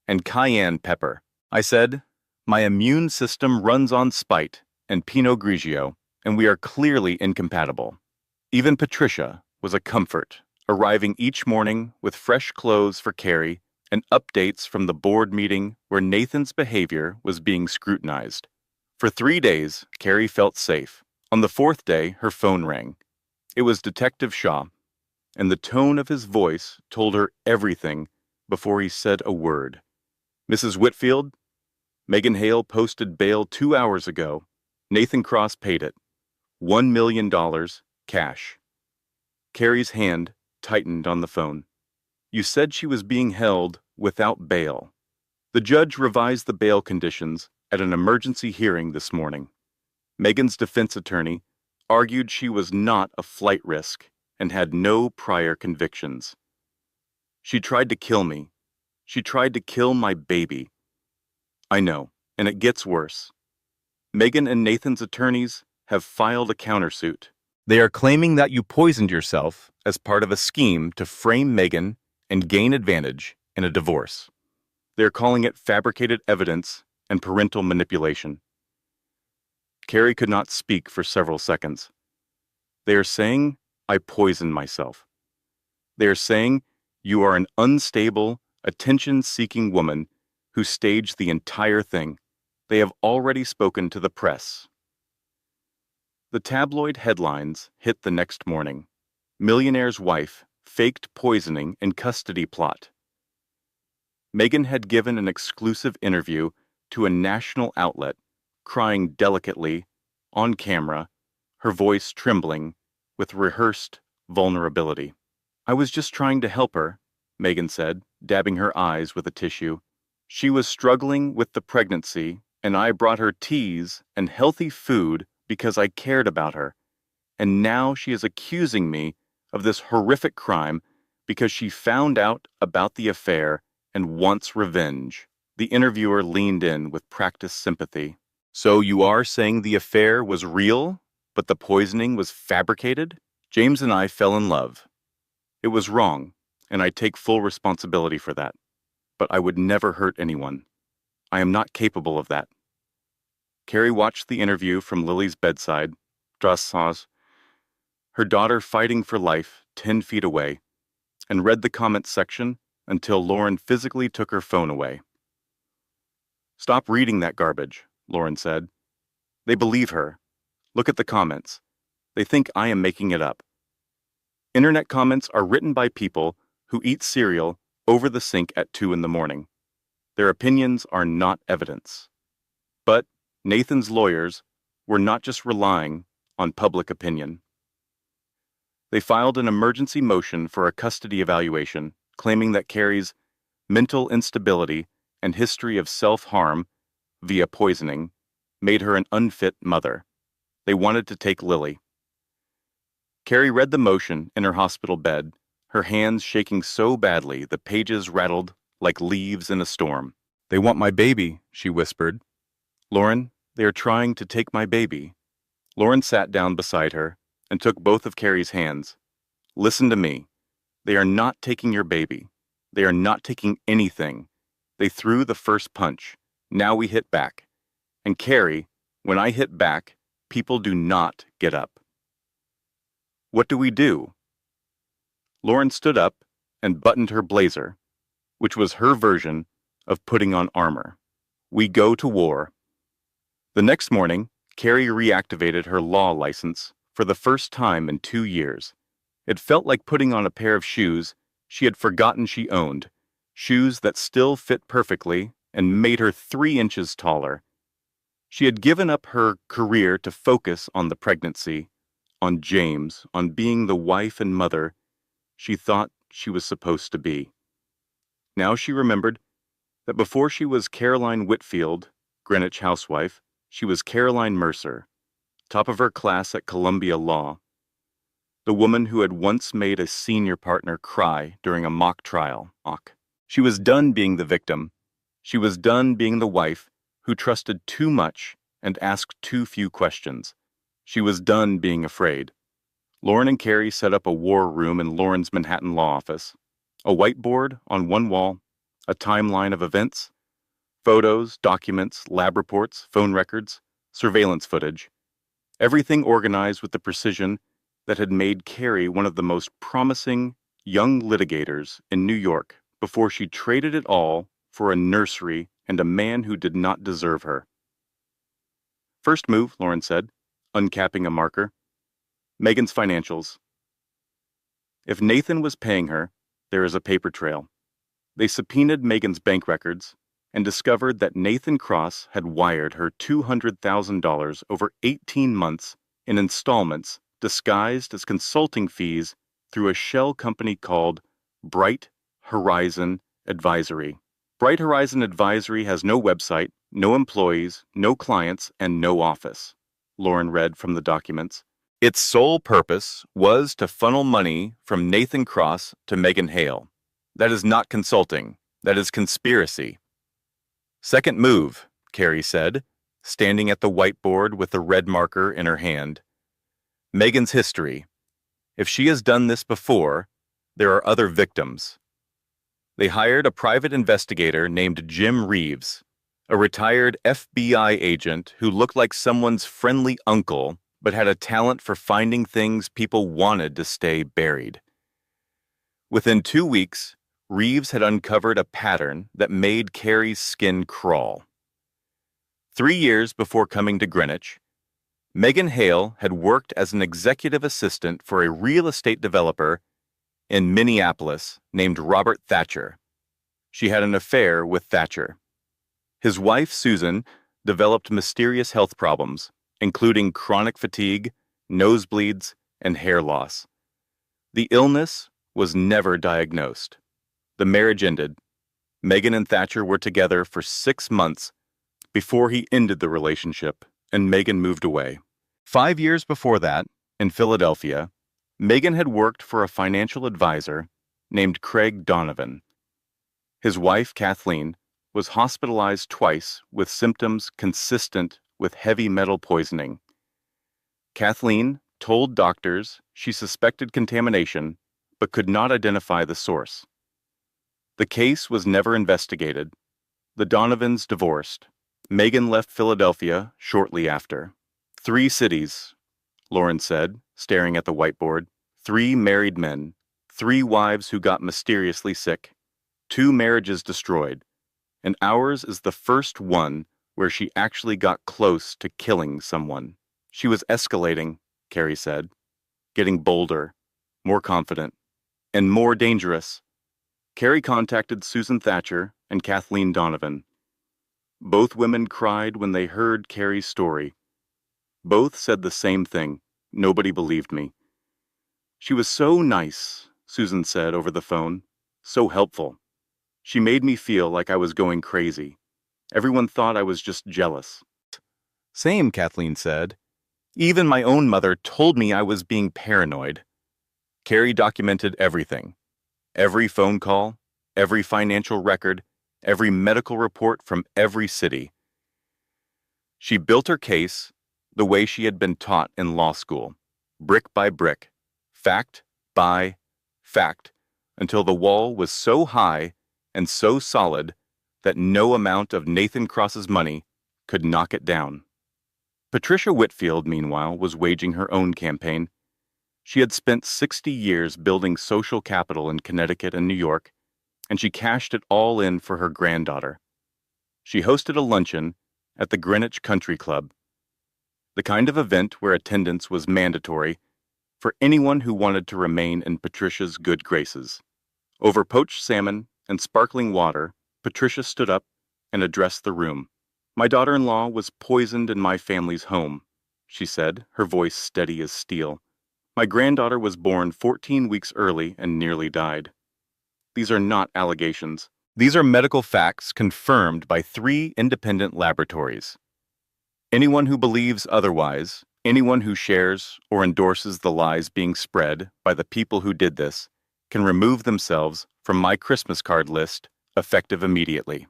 S4: and cayenne pepper. I said, my immune system runs on spite and Pinot Grigio, and we are clearly incompatible. Even Patricia was a comfort, arriving each morning with fresh clothes for Carrie and updates from the board meeting where Nathan's behavior was being scrutinized. For 3 days, Carrie felt safe. On the 4th day, her phone rang. It was Detective Shaw, and the tone of his voice told her everything before he said a word. Mrs. Whitfield, Megan Hale posted bail 2 hours ago. Nathan Cross paid it. $1 million, cash. Carrie's hand tightened on the phone. You said she was being held without bail. The judge revised the bail conditions at an emergency hearing this morning. Megan's defense attorney argued she was not a flight risk and had no prior convictions. She tried to kill me. She tried to kill my baby. I know, and it gets worse. Megan and Nathan's attorneys have filed a countersuit. They are claiming that you poisoned yourself as part of a scheme to frame Megan and gain advantage in a divorce. They are calling it fabricated evidence and parental manipulation. Carrie could not speak for several seconds. They are saying I poisoned myself. They are saying you are an unstable, attention-seeking woman who staged the entire thing. They have already spoken to the press. The tabloid headlines hit the next morning. Millionaire's wife faked poisoning in custody plot. Megan had given an exclusive interview to a national outlet, crying delicately, on camera, her voice trembling with rehearsed vulnerability. I was just trying to help her, Megan said, dabbing her eyes with a tissue. She was struggling with the pregnancy, and I brought her teas and healthy food because I cared about her. And now she is accusing me of this horrific crime because she found out about the affair and wants revenge. The interviewer leaned in with practiced sympathy. So you are saying the affair was real, but the poisoning was fabricated? James and I fell in love. It was wrong, and I take full responsibility for that. But I would never hurt anyone. I am not capable of that. Carrie watched the interview from Lily's bedside, Drassas, her daughter fighting for life 10 feet away, and read the comments section until Lauren physically took her phone away. Stop reading that garbage, Lauren said. They believe her. Look at the comments. They think I am making it up. Internet comments are written by people who eat cereal over the sink at 2 in the morning. Their opinions are not evidence. But Nathan's lawyers were not just relying on public opinion. They filed an emergency motion for a custody evaluation, claiming that Carrie's mental instability and history of self-harm via poisoning made her an unfit mother. They wanted to take Lily. Carrie read the motion in her hospital bed, her hands shaking so badly the pages rattled like leaves in a storm. "They want my baby," she whispered. "Lauren, they are trying to take my baby." Lauren sat down beside her and took both of Carrie's hands. "Listen to me. They are not taking your baby. They are not taking anything. They threw the first punch. Now we hit back. And Carrie, when I hit back, people do not get up." "What do we do?" Lauren stood up and buttoned her blazer, which was her version of putting on armor. "We go to war." The next morning, Carrie reactivated her law license for the first time in 2 years. It felt like putting on a pair of shoes she had forgotten she owned, shoes that still fit perfectly and made her 3 inches taller. She had given up her career to focus on the pregnancy, on James, on being the wife and mother she thought she was supposed to be. Now she remembered that before she was Caroline Whitfield, Greenwich housewife, she was Caroline Mercer, top of her class at Columbia Law, the woman who had once made a senior partner cry during a mock trial. She was done being the victim. She was done being the wife who trusted too much and asked too few questions. She was done being afraid. Lauren and Carrie set up a war room in Lauren's Manhattan law office. A whiteboard on one wall, a timeline of events, photos, documents, lab reports, phone records, surveillance footage. Everything organized with the precision that had made Carrie one of the most promising young litigators in New York before she traded it all for a nursery and a man who did not deserve her. "First move," Lauren said, uncapping a marker. "Megan's financials. If Nathan was paying her, there is a paper trail." They subpoenaed Megan's bank records and discovered that Nathan Cross had wired her $200,000 over 18 months in installments disguised as consulting fees through a shell company called Bright Horizon Advisory. Bright Horizon Advisory has no website, no employees, no clients, and no office, Lauren read from the documents. Its sole purpose was to funnel money from Nathan Cross to Megan Hale. That is not consulting. That is conspiracy. "Second move," Carrie said, standing at the whiteboard with the red marker in her hand. "Megan's history. If she has done this before, there are other victims." They hired a private investigator named Jim Reeves, a retired FBI agent who looked like someone's friendly uncle but had a talent for finding things people wanted to stay buried. Within 2 weeks, Reeves had uncovered a pattern that made Carrie's skin crawl. 3 years before coming to Greenwich, Megan Hale had worked as an executive assistant for a real estate developer in Minneapolis named Robert Thatcher. She had an affair with Thatcher. His wife, Susan, developed mysterious health problems, including chronic fatigue, nosebleeds, and hair loss. The illness was never diagnosed. The marriage ended. Megan and Thatcher were together for 6 months before he ended the relationship and Megan moved away. 5 years before that, in Philadelphia, Megan had worked for a financial advisor named Craig Donovan. His wife, Kathleen, was hospitalized twice with symptoms consistent with heavy metal poisoning. Kathleen told doctors she suspected contamination but could not identify the source. The case was never investigated. The Donovans divorced. Megan left Philadelphia shortly after. 3 cities, Lauren said, staring at the whiteboard. 3 married men. 3 wives who got mysteriously sick. 2 marriages destroyed. And ours is the first one where she actually got close to killing someone. She was escalating, Carrie said, getting bolder, more confident, and more dangerous. Carrie contacted Susan Thatcher and Kathleen Donovan. Both women cried when they heard Carrie's story. Both said the same thing. Nobody believed me. "She was so nice," Susan said over the phone. "So helpful. She made me feel like I was going crazy. Everyone thought I was just jealous." "Same," Kathleen said. Even my own mother told me I was being paranoid. Carrie documented everything. Every phone call, every financial record, every medical report from every city. She built her case the way she had been taught in law school, brick by brick, fact by fact, until the wall was so high and so solid that no amount of Nathan Cross's money could knock it down. Patricia Whitfield, meanwhile, was waging her own campaign. She had spent 60 years building social capital in Connecticut and New York, and she cashed it all in for her granddaughter. She hosted a luncheon at the Greenwich Country Club, the kind of event where attendance was mandatory for anyone who wanted to remain in Patricia's good graces. Over poached salmon and sparkling water, Patricia stood up and addressed the room. "My daughter-in-law was poisoned in my family's home," she said, her voice steady as steel. "My granddaughter was born 14 weeks early and nearly died. These are not allegations. These are medical facts confirmed by 3 independent laboratories. Anyone who believes otherwise, anyone who shares or endorses the lies being spread by the people who did this, can remove themselves from my Christmas card list, effective immediately."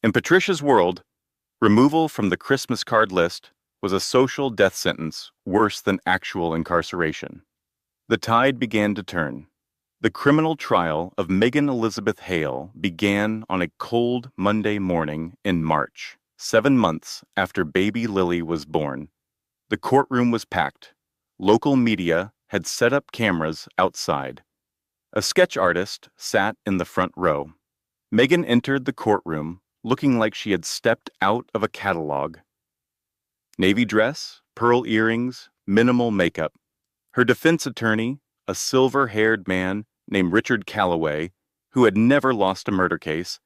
S4: In Patricia's world, removal from the Christmas card list was a social death sentence worse than actual incarceration. The tide began to turn. The criminal trial of Megan Elizabeth Hale began on a cold Monday morning in March, 7 months after baby Lily was born. The courtroom was packed. Local media had set up cameras outside. A sketch artist sat in the front row. Megan entered the courtroom looking like she had stepped out of a catalog. Navy dress, pearl earrings, minimal makeup. Her defense attorney, a silver-haired man named Richard Calloway, who had never lost a murder case,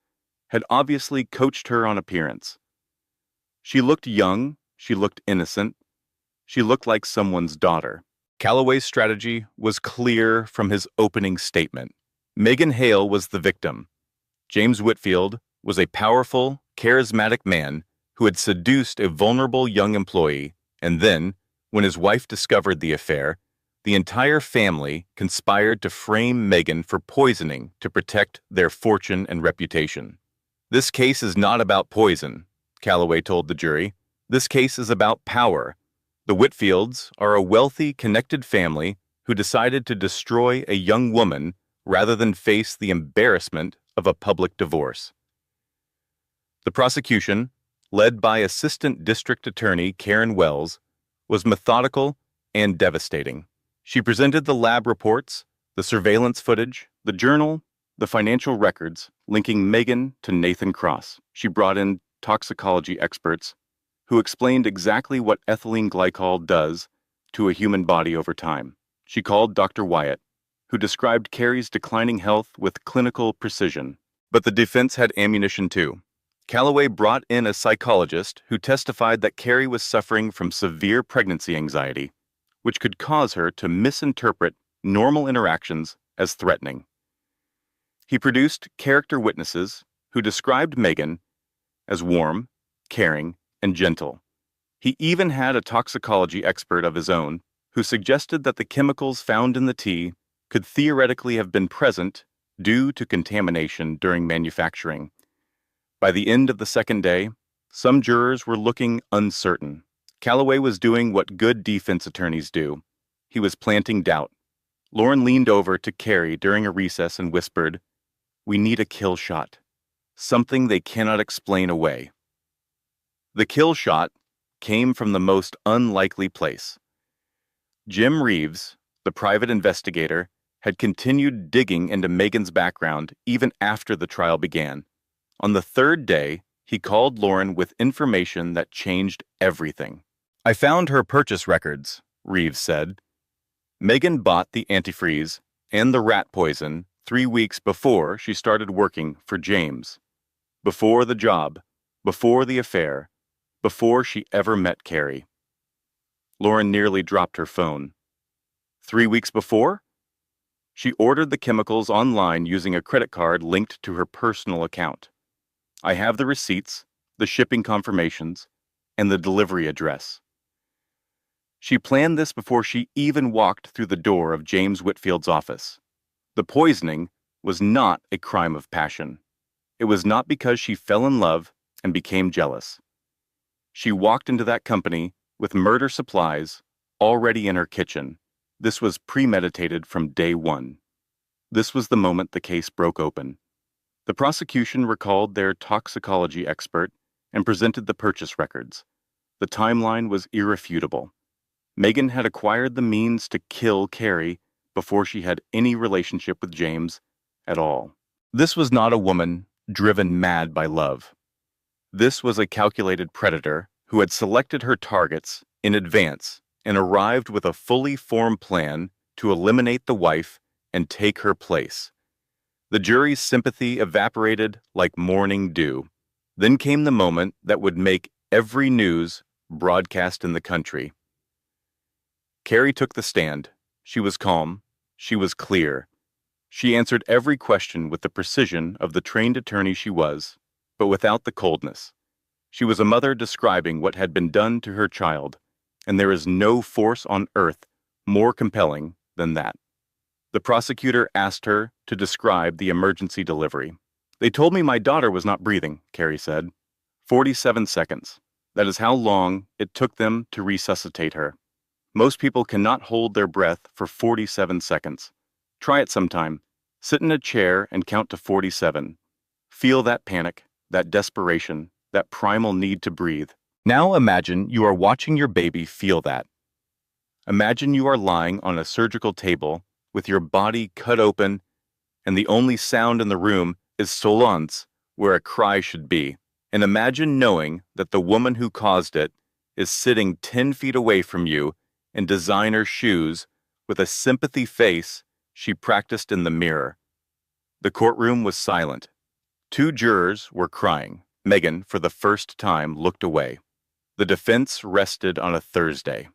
S4: had obviously coached her on appearance. She looked young, she looked innocent, she looked like someone's daughter. Calloway's strategy was clear from his opening statement. Megan Hale was the victim. James Whitfield was a powerful, charismatic man who had seduced a vulnerable young employee, and then, when his wife discovered the affair, the entire family conspired to frame Megan for poisoning to protect their fortune and reputation. "This case is not about poison," Calloway told the jury. "This case is about power. The Whitfields are a wealthy, connected family who decided to destroy a young woman rather than face the embarrassment of a public divorce." The prosecution, led by Assistant District Attorney Karen Wells, was methodical and devastating. She presented the lab reports, the surveillance footage, the journal, the financial records linking Megan to Nathan Cross. She brought in toxicology experts who explained exactly what ethylene glycol does to a human body over time. She called Dr. Wyatt, who described Carrie's declining health with clinical precision. But the defense had ammunition too. Calloway brought in a psychologist who testified that Carrie was suffering from severe pregnancy anxiety, which could cause her to misinterpret normal interactions as threatening. He produced character witnesses who described Megan as warm, caring, and gentle. He even had a toxicology expert of his own who suggested that the chemicals found in the tea could theoretically have been present due to contamination during manufacturing. By the end of the second day, some jurors were looking uncertain. Calloway was doing what good defense attorneys do. He was planting doubt. Lauren leaned over to Carrie during a recess and whispered, "We need a kill shot. Something they cannot explain away." The kill shot came from the most unlikely place. Jim Reeves, the private investigator, had continued digging into Megan's background even after the trial began. On the 3rd day, he called Lauren with information that changed everything. "I found her purchase records," Reeves said. Megan bought the antifreeze and the rat poison 3 weeks before she started working for James. Before the job, before the affair, before she ever met Carrie. Lauren nearly dropped her phone. 3 weeks before? She ordered the chemicals online using a credit card linked to her personal account. "I have the receipts, the shipping confirmations, and the delivery address." She planned this before she even walked through the door of James Whitfield's office. The poisoning was not a crime of passion. It was not because she fell in love and became jealous. She walked into that company with murder supplies already in her kitchen. This was premeditated from day one. This was the moment the case broke open. The prosecution recalled their toxicology expert and presented the purchase records. The timeline was irrefutable. Megan had acquired the means to kill Carrie before she had any relationship with James at all. This was not a woman driven mad by love. This was a calculated predator who had selected her targets in advance and arrived with a fully formed plan to eliminate the wife and take her place. The jury's sympathy evaporated like morning dew. Then came the moment that would make every news broadcast in the country. Carrie took the stand. She was calm. She was clear. She answered every question with the precision of the trained attorney she was, but without the coldness. She was a mother describing what had been done to her child, and there is no force on earth more compelling than that. The prosecutor asked her to describe the emergency delivery. "They told me my daughter was not breathing," Carrie said. 47 seconds. That is how long it took them to resuscitate her. Most people cannot hold their breath for 47 seconds. Try it sometime. Sit in a chair and count to 47. Feel that panic, that desperation, that primal need to breathe. Now imagine you are watching your baby feel that. Imagine you are lying on a surgical table with your body cut open, and the only sound in the room is silence, where a cry should be. And imagine knowing that the woman who caused it is sitting 10 feet away from you in designer shoes with a sympathy face she practiced in the mirror. The courtroom was silent. 2 jurors were crying. Megan, for the first time, looked away. The defense rested on a Thursday.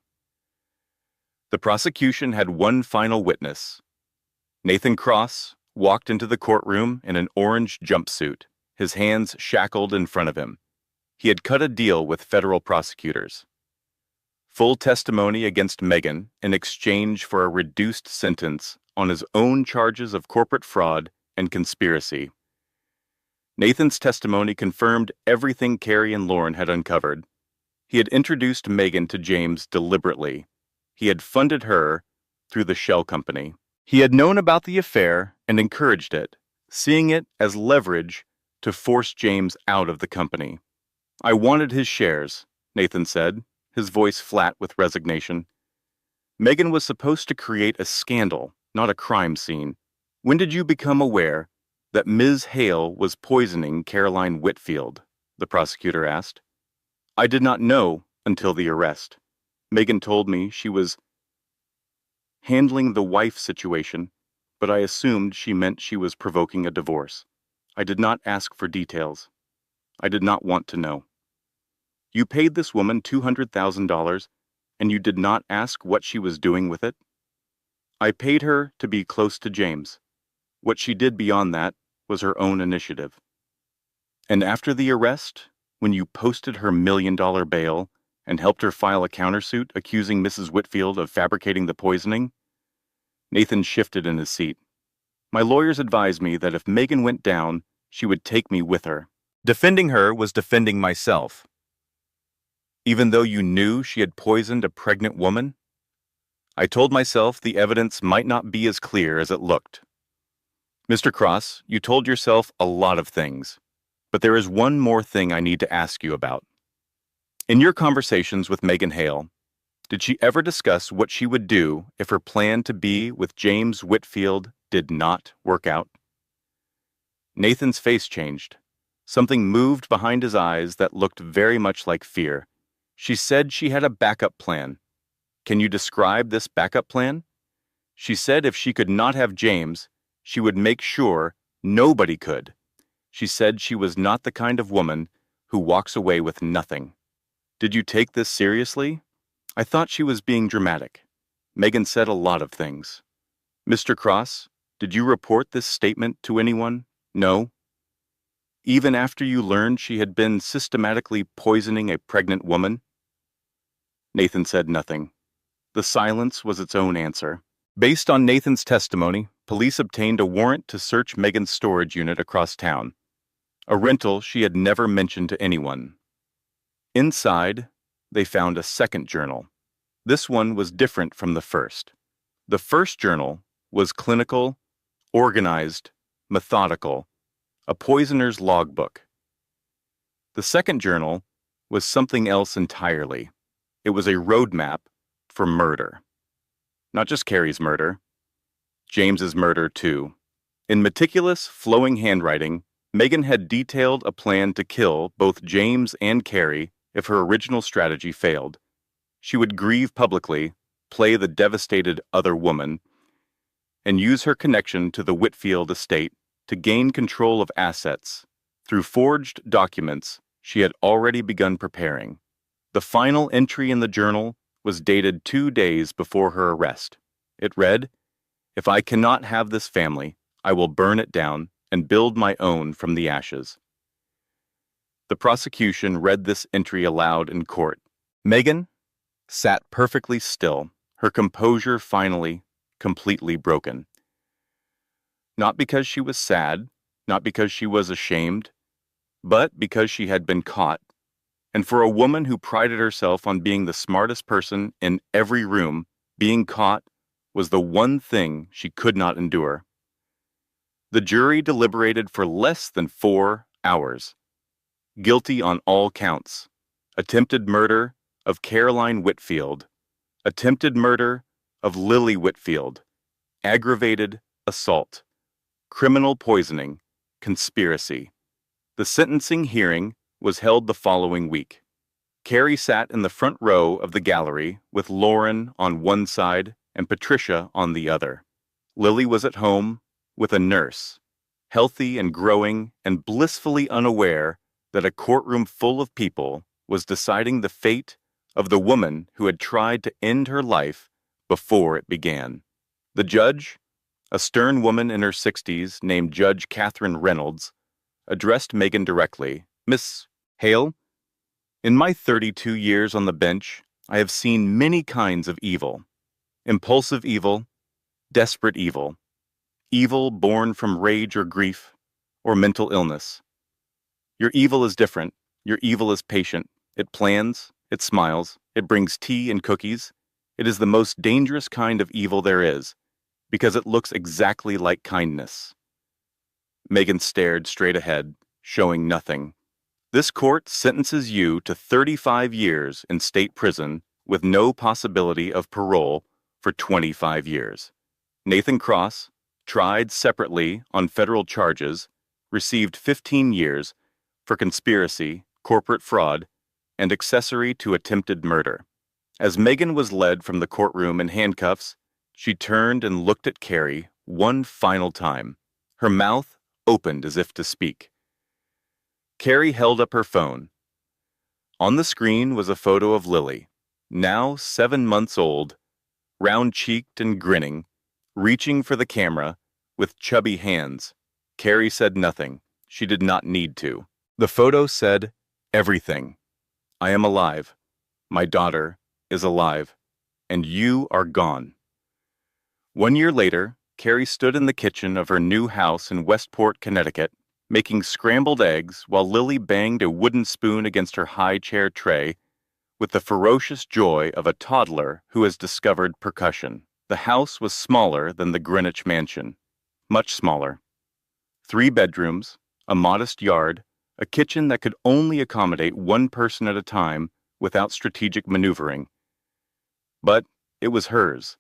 S4: The prosecution had one final witness. Nathan Cross walked into the courtroom in an orange jumpsuit, his hands shackled in front of him. He had cut a deal with federal prosecutors. Full testimony against Megan in exchange for a reduced sentence on his own charges of corporate fraud and conspiracy. Nathan's testimony confirmed everything Carrie and Lauren had uncovered. He had introduced Megan to James deliberately. He had funded her through the shell company. He had known about the affair and encouraged it, seeing it as leverage to force James out of the company. "I wanted his shares," Nathan said, his voice flat with resignation. Megan was supposed to create a scandal, not a crime scene. "When did you become aware that Ms. Hale was poisoning Caroline Whitfield?" the prosecutor asked. "I did not know until the arrest. Megan told me she was handling the wife situation, but I assumed she meant she was provoking a divorce. I did not ask for details. I did not want to know." "You paid this woman $200,000 and you did not ask what she was doing with it?" "I paid her to be close to James. What she did beyond that was her own initiative." "And after the arrest, when you posted her $1 million bail and helped her file a countersuit accusing Mrs. Whitfield of fabricating the poisoning?" Nathan shifted in his seat. "My lawyers advised me that if Megan went down, she would take me with her. Defending her was defending myself." "Even though you knew she had poisoned a pregnant woman?" "I told myself the evidence might not be as clear as it looked." "Mr. Cross, you told yourself a lot of things, but there is one more thing I need to ask you about. In your conversations with Megan Hale, did she ever discuss what she would do if her plan to be with James Whitfield did not work out?" Nathan's face changed. Something moved behind his eyes that looked very much like fear. "She said she had a backup plan. Can you describe this backup plan?" "She said if she could not have James, she would make sure nobody could. She said she was not the kind of woman who walks away with nothing." "Did you take this seriously?" "I thought she was being dramatic. Megan said a lot of things." "Mr. Cross, did you report this statement to anyone?" "No." "Even after you learned she had been systematically poisoning a pregnant woman?" Nathan said nothing. The silence was its own answer. Based on Nathan's testimony, police obtained a warrant to search Megan's storage unit across town, a rental she had never mentioned to anyone. Inside, they found a second journal. This one was different from the first. The first journal was clinical, organized, methodical, a poisoner's logbook. The second journal was something else entirely. It was a roadmap for murder. Not just Carrie's murder, James's murder too. In meticulous, flowing handwriting, Megan had detailed a plan to kill both James and Carrie if her original strategy failed. She would grieve publicly, play the devastated other woman, and use her connection to the Whitfield estate to gain control of assets through forged documents she had already begun preparing. The final entry in the journal was dated 2 days before her arrest. It read, "If I cannot have this family, I will burn it down and build my own from the ashes." The prosecution read this entry aloud in court. Megan sat perfectly still, her composure finally completely broken. Not because she was sad, not because she was ashamed, but because she had been caught. And for a woman who prided herself on being the smartest person in every room, being caught was the one thing she could not endure. The jury deliberated for less than 4 hours. Guilty on all counts. Attempted murder of Caroline Whitfield. Attempted murder of Lily Whitfield. Aggravated assault. Criminal poisoning. Conspiracy. The sentencing hearing was held the following week. Carrie sat in the front row of the gallery with Lauren on one side and Patricia on the other. Lily was at home with a nurse, healthy and growing and blissfully unaware that a courtroom full of people was deciding the fate of the woman who had tried to end her life before it began. The judge, a stern woman in her 60s named Judge Catherine Reynolds, addressed Megan directly. "Miss Hale, in my 32 years on the bench, I have seen many kinds of evil. Impulsive evil, desperate evil, evil born from rage or grief, or mental illness. Your evil is different. Your evil is patient. It plans, it smiles, it brings tea and cookies. It is the most dangerous kind of evil there is, because it looks exactly like kindness." Megan stared straight ahead, showing nothing. "This court sentences you to 35 years in state prison with no possibility of parole for 25 years. Nathan Cross, tried separately on federal charges, received 15 years for conspiracy, corporate fraud, and accessory to attempted murder." As Megan was led from the courtroom in handcuffs, she turned and looked at Carrie one final time. Her mouth opened as if to speak. Carrie held up her phone. On the screen was a photo of Lily, now 7 months old, round-cheeked and grinning, reaching for the camera with chubby hands. Carrie said nothing. She did not need to. The photo said everything. "I am alive. My daughter is alive. And you are gone." 1 year later, Carrie stood in the kitchen of her new house in Westport, Connecticut, making scrambled eggs while Lily banged a wooden spoon against her high chair tray with the ferocious joy of a toddler who has discovered percussion. The house was smaller than the Greenwich mansion, much smaller. 3 bedrooms, a modest yard, a kitchen that could only accommodate one person at a time without strategic maneuvering. But it was hers.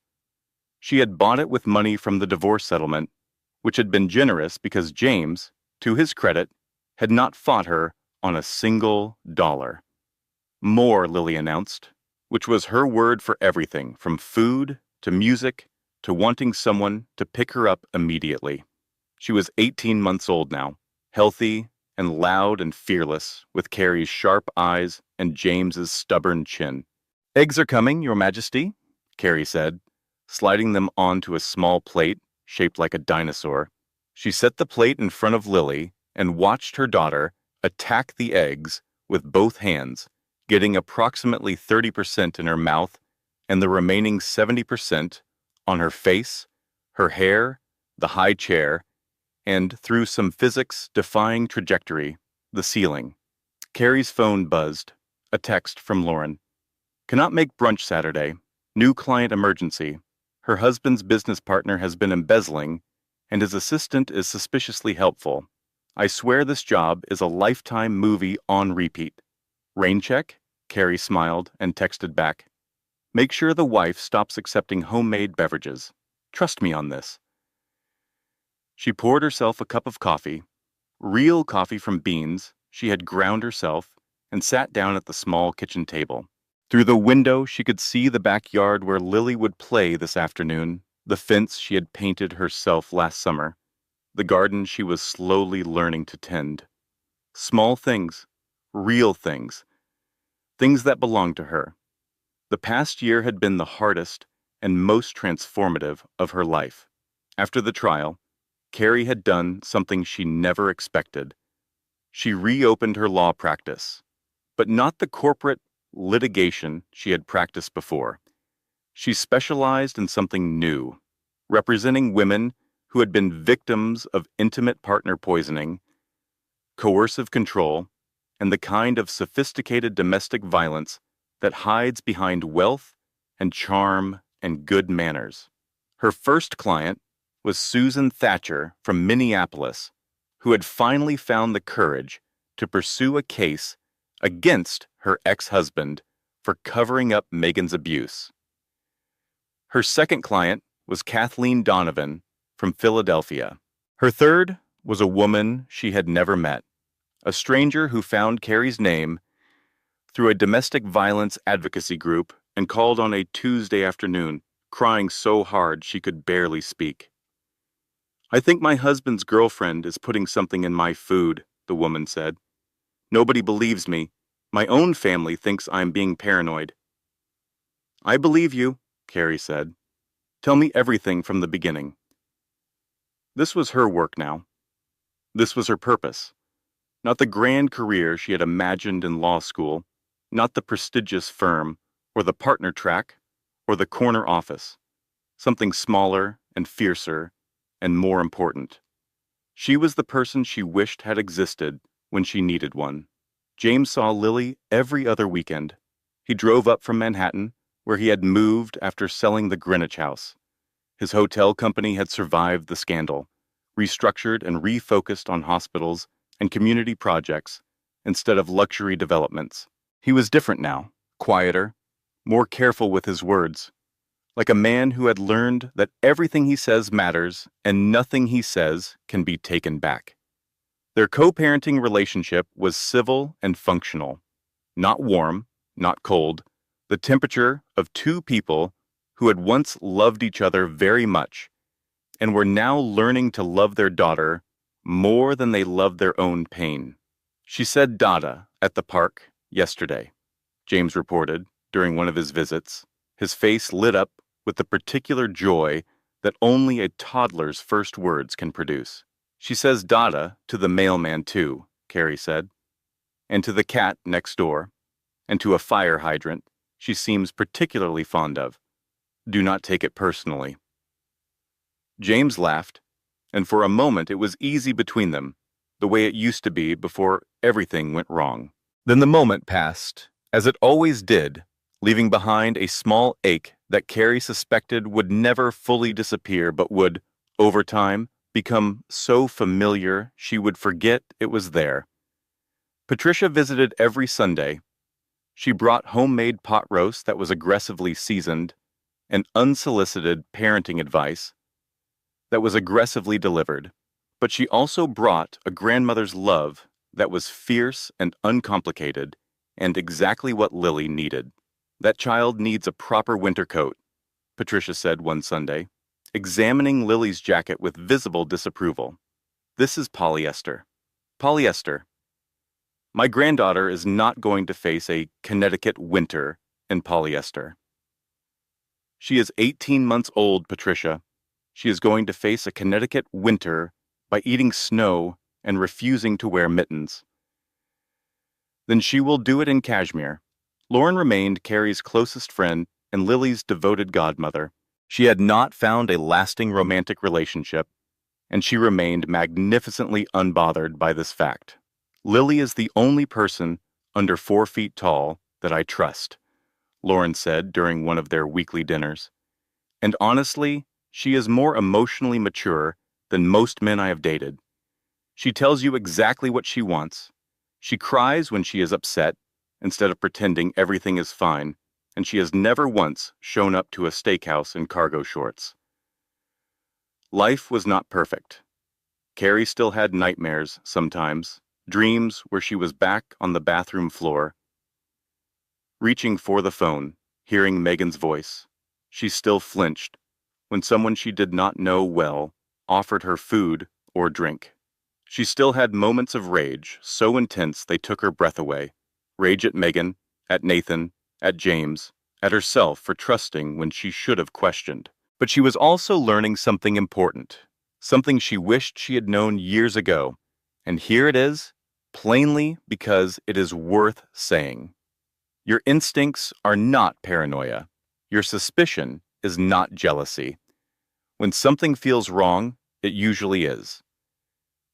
S4: She had bought it with money from the divorce settlement, which had been generous because James, to his credit, had not fought her on a single dollar. "More," Lily announced, which was her word for everything from food to music to wanting someone to pick her up immediately. She was 18 months old now, healthy and loud and fearless, with Carrie's sharp eyes and James's stubborn chin. "Eggs are coming, Your Majesty," Carrie said, sliding them onto a small plate shaped like a dinosaur. She set the plate in front of Lily and watched her daughter attack the eggs with both hands, getting approximately 30% in her mouth and the remaining 70% on her face, her hair, the high chair, and through some physics-defying trajectory, the ceiling. Carrie's phone buzzed. A text from Lauren. Cannot make brunch Saturday. New client emergency. Her husband's business partner has been embezzling, and his assistant is suspiciously helpful. I swear this job is a lifetime movie on repeat. Rain check? Carrie smiled and texted back. Make sure the wife stops accepting homemade beverages. Trust me on this. She poured herself a cup of coffee, real coffee from beans she had ground herself, and sat down at the small kitchen table. Through the window, she could see the backyard where Lily would play this afternoon, the fence she had painted herself last summer, the garden she was slowly learning to tend. Small things, real things, things that belonged to her. The past year had been the hardest and most transformative of her life. After the trial, Carrie had done something she never expected. She reopened her law practice, but not the corporate litigation she had practiced before. She specialized in something new, representing women who had been victims of intimate partner poisoning, coercive control, and the kind of sophisticated domestic violence that hides behind wealth and charm and good manners. Her first client was Susan Thatcher from Minneapolis, who had finally found the courage to pursue a case against her ex-husband for covering up Megan's abuse. Her second client was Kathleen Donovan from Philadelphia. Her third was a woman she had never met, a stranger who found Carrie's name through a domestic violence advocacy group and called on a Tuesday afternoon, crying so hard she could barely speak. I think my husband's girlfriend is putting something in my food, the woman said. Nobody believes me. My own family thinks I'm being paranoid. I believe you, Carrie said. Tell me everything from the beginning. This was her work now. This was her purpose. Not the grand career she had imagined in law school, not the prestigious firm, or the partner track, or the corner office. Something smaller and fiercer and more important. She was the person she wished had existed when she needed one. James saw Lily every other weekend. He drove up from Manhattan, where he had moved after selling the Greenwich House. His hotel company had survived the scandal, restructured and refocused on hospitals and community projects instead of luxury developments. He was different now, quieter, more careful with his words, like a man who had learned that everything he says matters and nothing he says can be taken back. Their co-parenting relationship was civil and functional, not warm, not cold, the temperature of two people who had once loved each other very much and were now learning to love their daughter more than they loved their own pain. She said Dada at the park yesterday, James reported during one of his visits, his face lit up with the particular joy that only a toddler's first words can produce. She says Dada to the mailman too, Carrie said, and to the cat next door, and to a fire hydrant she seems particularly fond of. Do not take it personally. James laughed, and for a moment it was easy between them, the way it used to be before everything went wrong. Then the moment passed, as it always did, leaving behind a small ache that Carrie suspected would never fully disappear but would, over time, become so familiar she would forget it was there. Patricia visited every Sunday. She brought homemade pot roast that was aggressively seasoned and unsolicited parenting advice that was aggressively delivered, but she also brought a grandmother's love that was fierce and uncomplicated and exactly what Lily needed. That child needs a proper winter coat, Patricia said one Sunday, examining Lily's jacket with visible disapproval. This is polyester. Polyester. My granddaughter is not going to face a Connecticut winter in polyester. She is 18 months old, Patricia. She is going to face a Connecticut winter by eating snow and refusing to wear mittens. Then she will do it in cashmere. Lauren remained Carrie's closest friend and Lily's devoted godmother. She had not found a lasting romantic relationship, and she remained magnificently unbothered by this fact. Lily is the only person under 4 feet tall that I trust, Lauren said during one of their weekly dinners. And honestly, she is more emotionally mature than most men I have dated. She tells you exactly what she wants. She cries when she is upset, instead of pretending everything is fine, and she has never once shown up to a steakhouse in cargo shorts. Life was not perfect. Carrie still had nightmares sometimes, dreams where she was back on the bathroom floor. Reaching for the phone, hearing Megan's voice, she still flinched when someone she did not know well offered her food or drink. She still had moments of rage, so intense they took her breath away. Rage at Megan, at Nathan, at James, at herself for trusting when she should have questioned. But she was also learning something important, something she wished she had known years ago. And here it is, plainly because it is worth saying. Your instincts are not paranoia. Your suspicion is not jealousy. When something feels wrong, it usually is.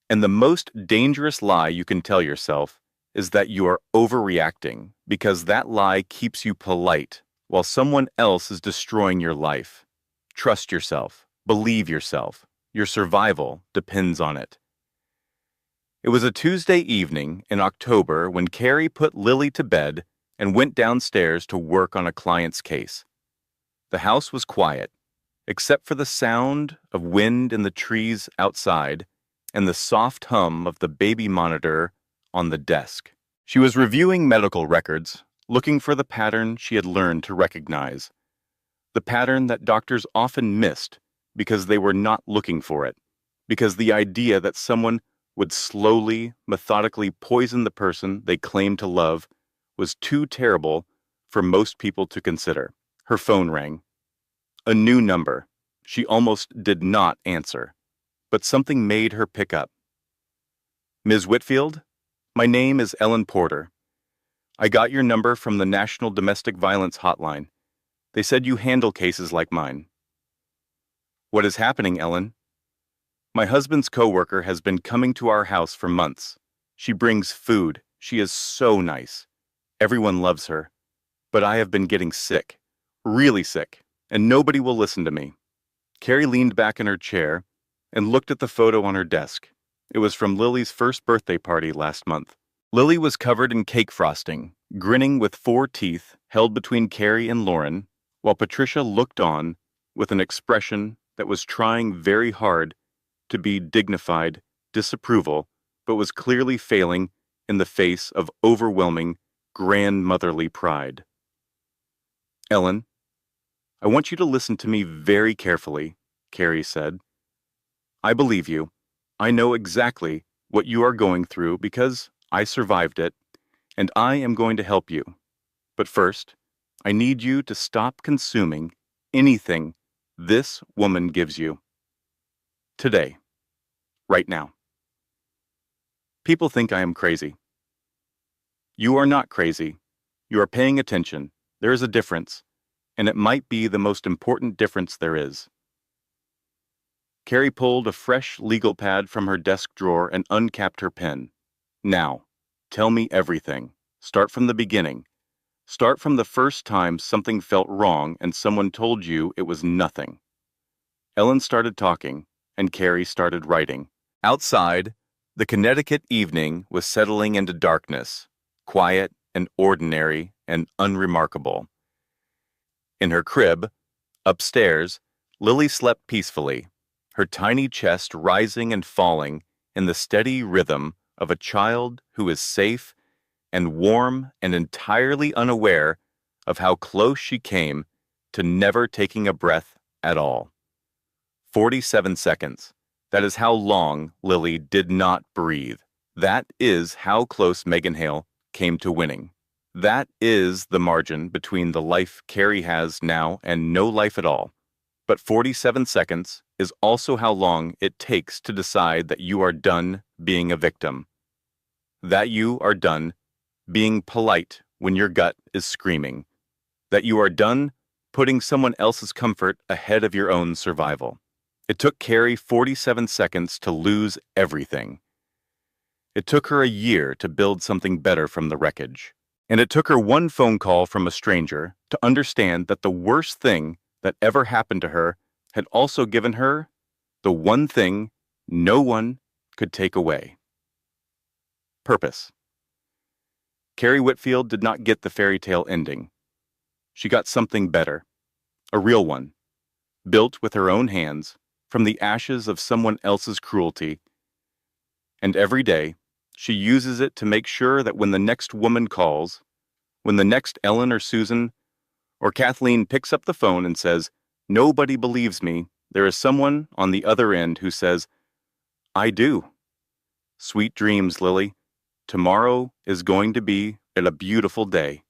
S4: And the most dangerous lie you can tell yourself is that you are overreacting, because that lie keeps you polite while someone else is destroying your life. Trust yourself. Believe yourself. Your survival depends on it. It was a Tuesday evening in October when Carrie put Lily to bed and went downstairs to work on a client's case. The house was quiet, except for the sound of wind in the trees outside and the soft hum of the baby monitor on the desk. She was reviewing medical records, looking for the pattern she had learned to recognize. The pattern that doctors often missed because they were not looking for it, because the idea that someone would slowly, methodically poison the person they claimed to love was too terrible for most people to consider. Her phone rang. A new number. She almost did not answer, but something made her pick up. Ms. Whitfield, my name is Ellen Porter. I got your number from the National Domestic Violence Hotline. They said you handle cases like mine. What is happening, Ellen? My husband's coworker has been coming to our house for months. She brings food. She is so nice. Everyone loves her. But I have been getting sick, really sick, and nobody will listen to me. Carrie leaned back in her chair and looked at the photo on her desk. It was from Lily's first birthday party last month. Lily was covered in cake frosting, grinning with 4 teeth held between Carrie and Lauren, while Patricia looked on with an expression that was trying very hard to be dignified disapproval, but was clearly failing in the face of overwhelming grandmotherly pride. Ellen, I want you to listen to me very carefully, Carrie said. I believe you. I know exactly what you are going through because I survived it, and I am going to help you. But first, I need you to stop consuming anything this woman gives you. Today. Right now. People think I am crazy. You are not crazy. You are paying attention. There is a difference, and it might be the most important difference there is. Carrie pulled a fresh legal pad from her desk drawer and uncapped her pen. Now, tell me everything. Start from the beginning. Start from the first time something felt wrong and someone told you it was nothing. Ellen started talking, and Carrie started writing. Outside, the Connecticut evening was settling into darkness, quiet and ordinary and unremarkable. In her crib, upstairs, Lily slept peacefully, her tiny chest rising and falling in the steady rhythm of a child who is safe and warm and entirely unaware of how close she came to never taking a breath at all. 47 seconds. That is how long Lily did not breathe. That is how close Megan Hale came to winning. That is the margin between the life Carrie has now and no life at all. But 47 seconds is also how long it takes to decide that you are done being a victim. That you are done being polite when your gut is screaming. That you are done putting someone else's comfort ahead of your own survival. It took Carrie 47 seconds to lose everything. It took her a year to build something better from the wreckage. And it took her one phone call from a stranger to understand that the worst thing that ever happened to her had also given her the one thing no one could take away: purpose. Carrie Whitfield did not get the fairy tale ending. She got something better, a real one, built with her own hands from the ashes of someone else's cruelty. And every day, she uses it to make sure that when the next woman calls, when the next Ellen or Susan or Kathleen picks up the phone and says, "Nobody believes me," there is someone on the other end who says, "I do." Sweet dreams, Lily. Tomorrow is going to be a beautiful day.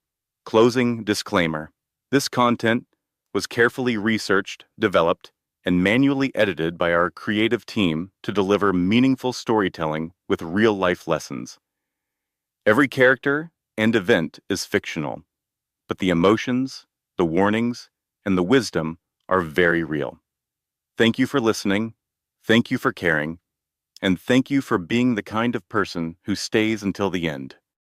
S4: Closing disclaimer. This content was carefully researched, developed, and manually edited by our creative team to deliver meaningful storytelling with real-life lessons. Every character and event is fictional, but the emotions, the warnings, and the wisdom are very real. Thank you for listening, thank you for caring, and thank you for being the kind of person who stays until the end.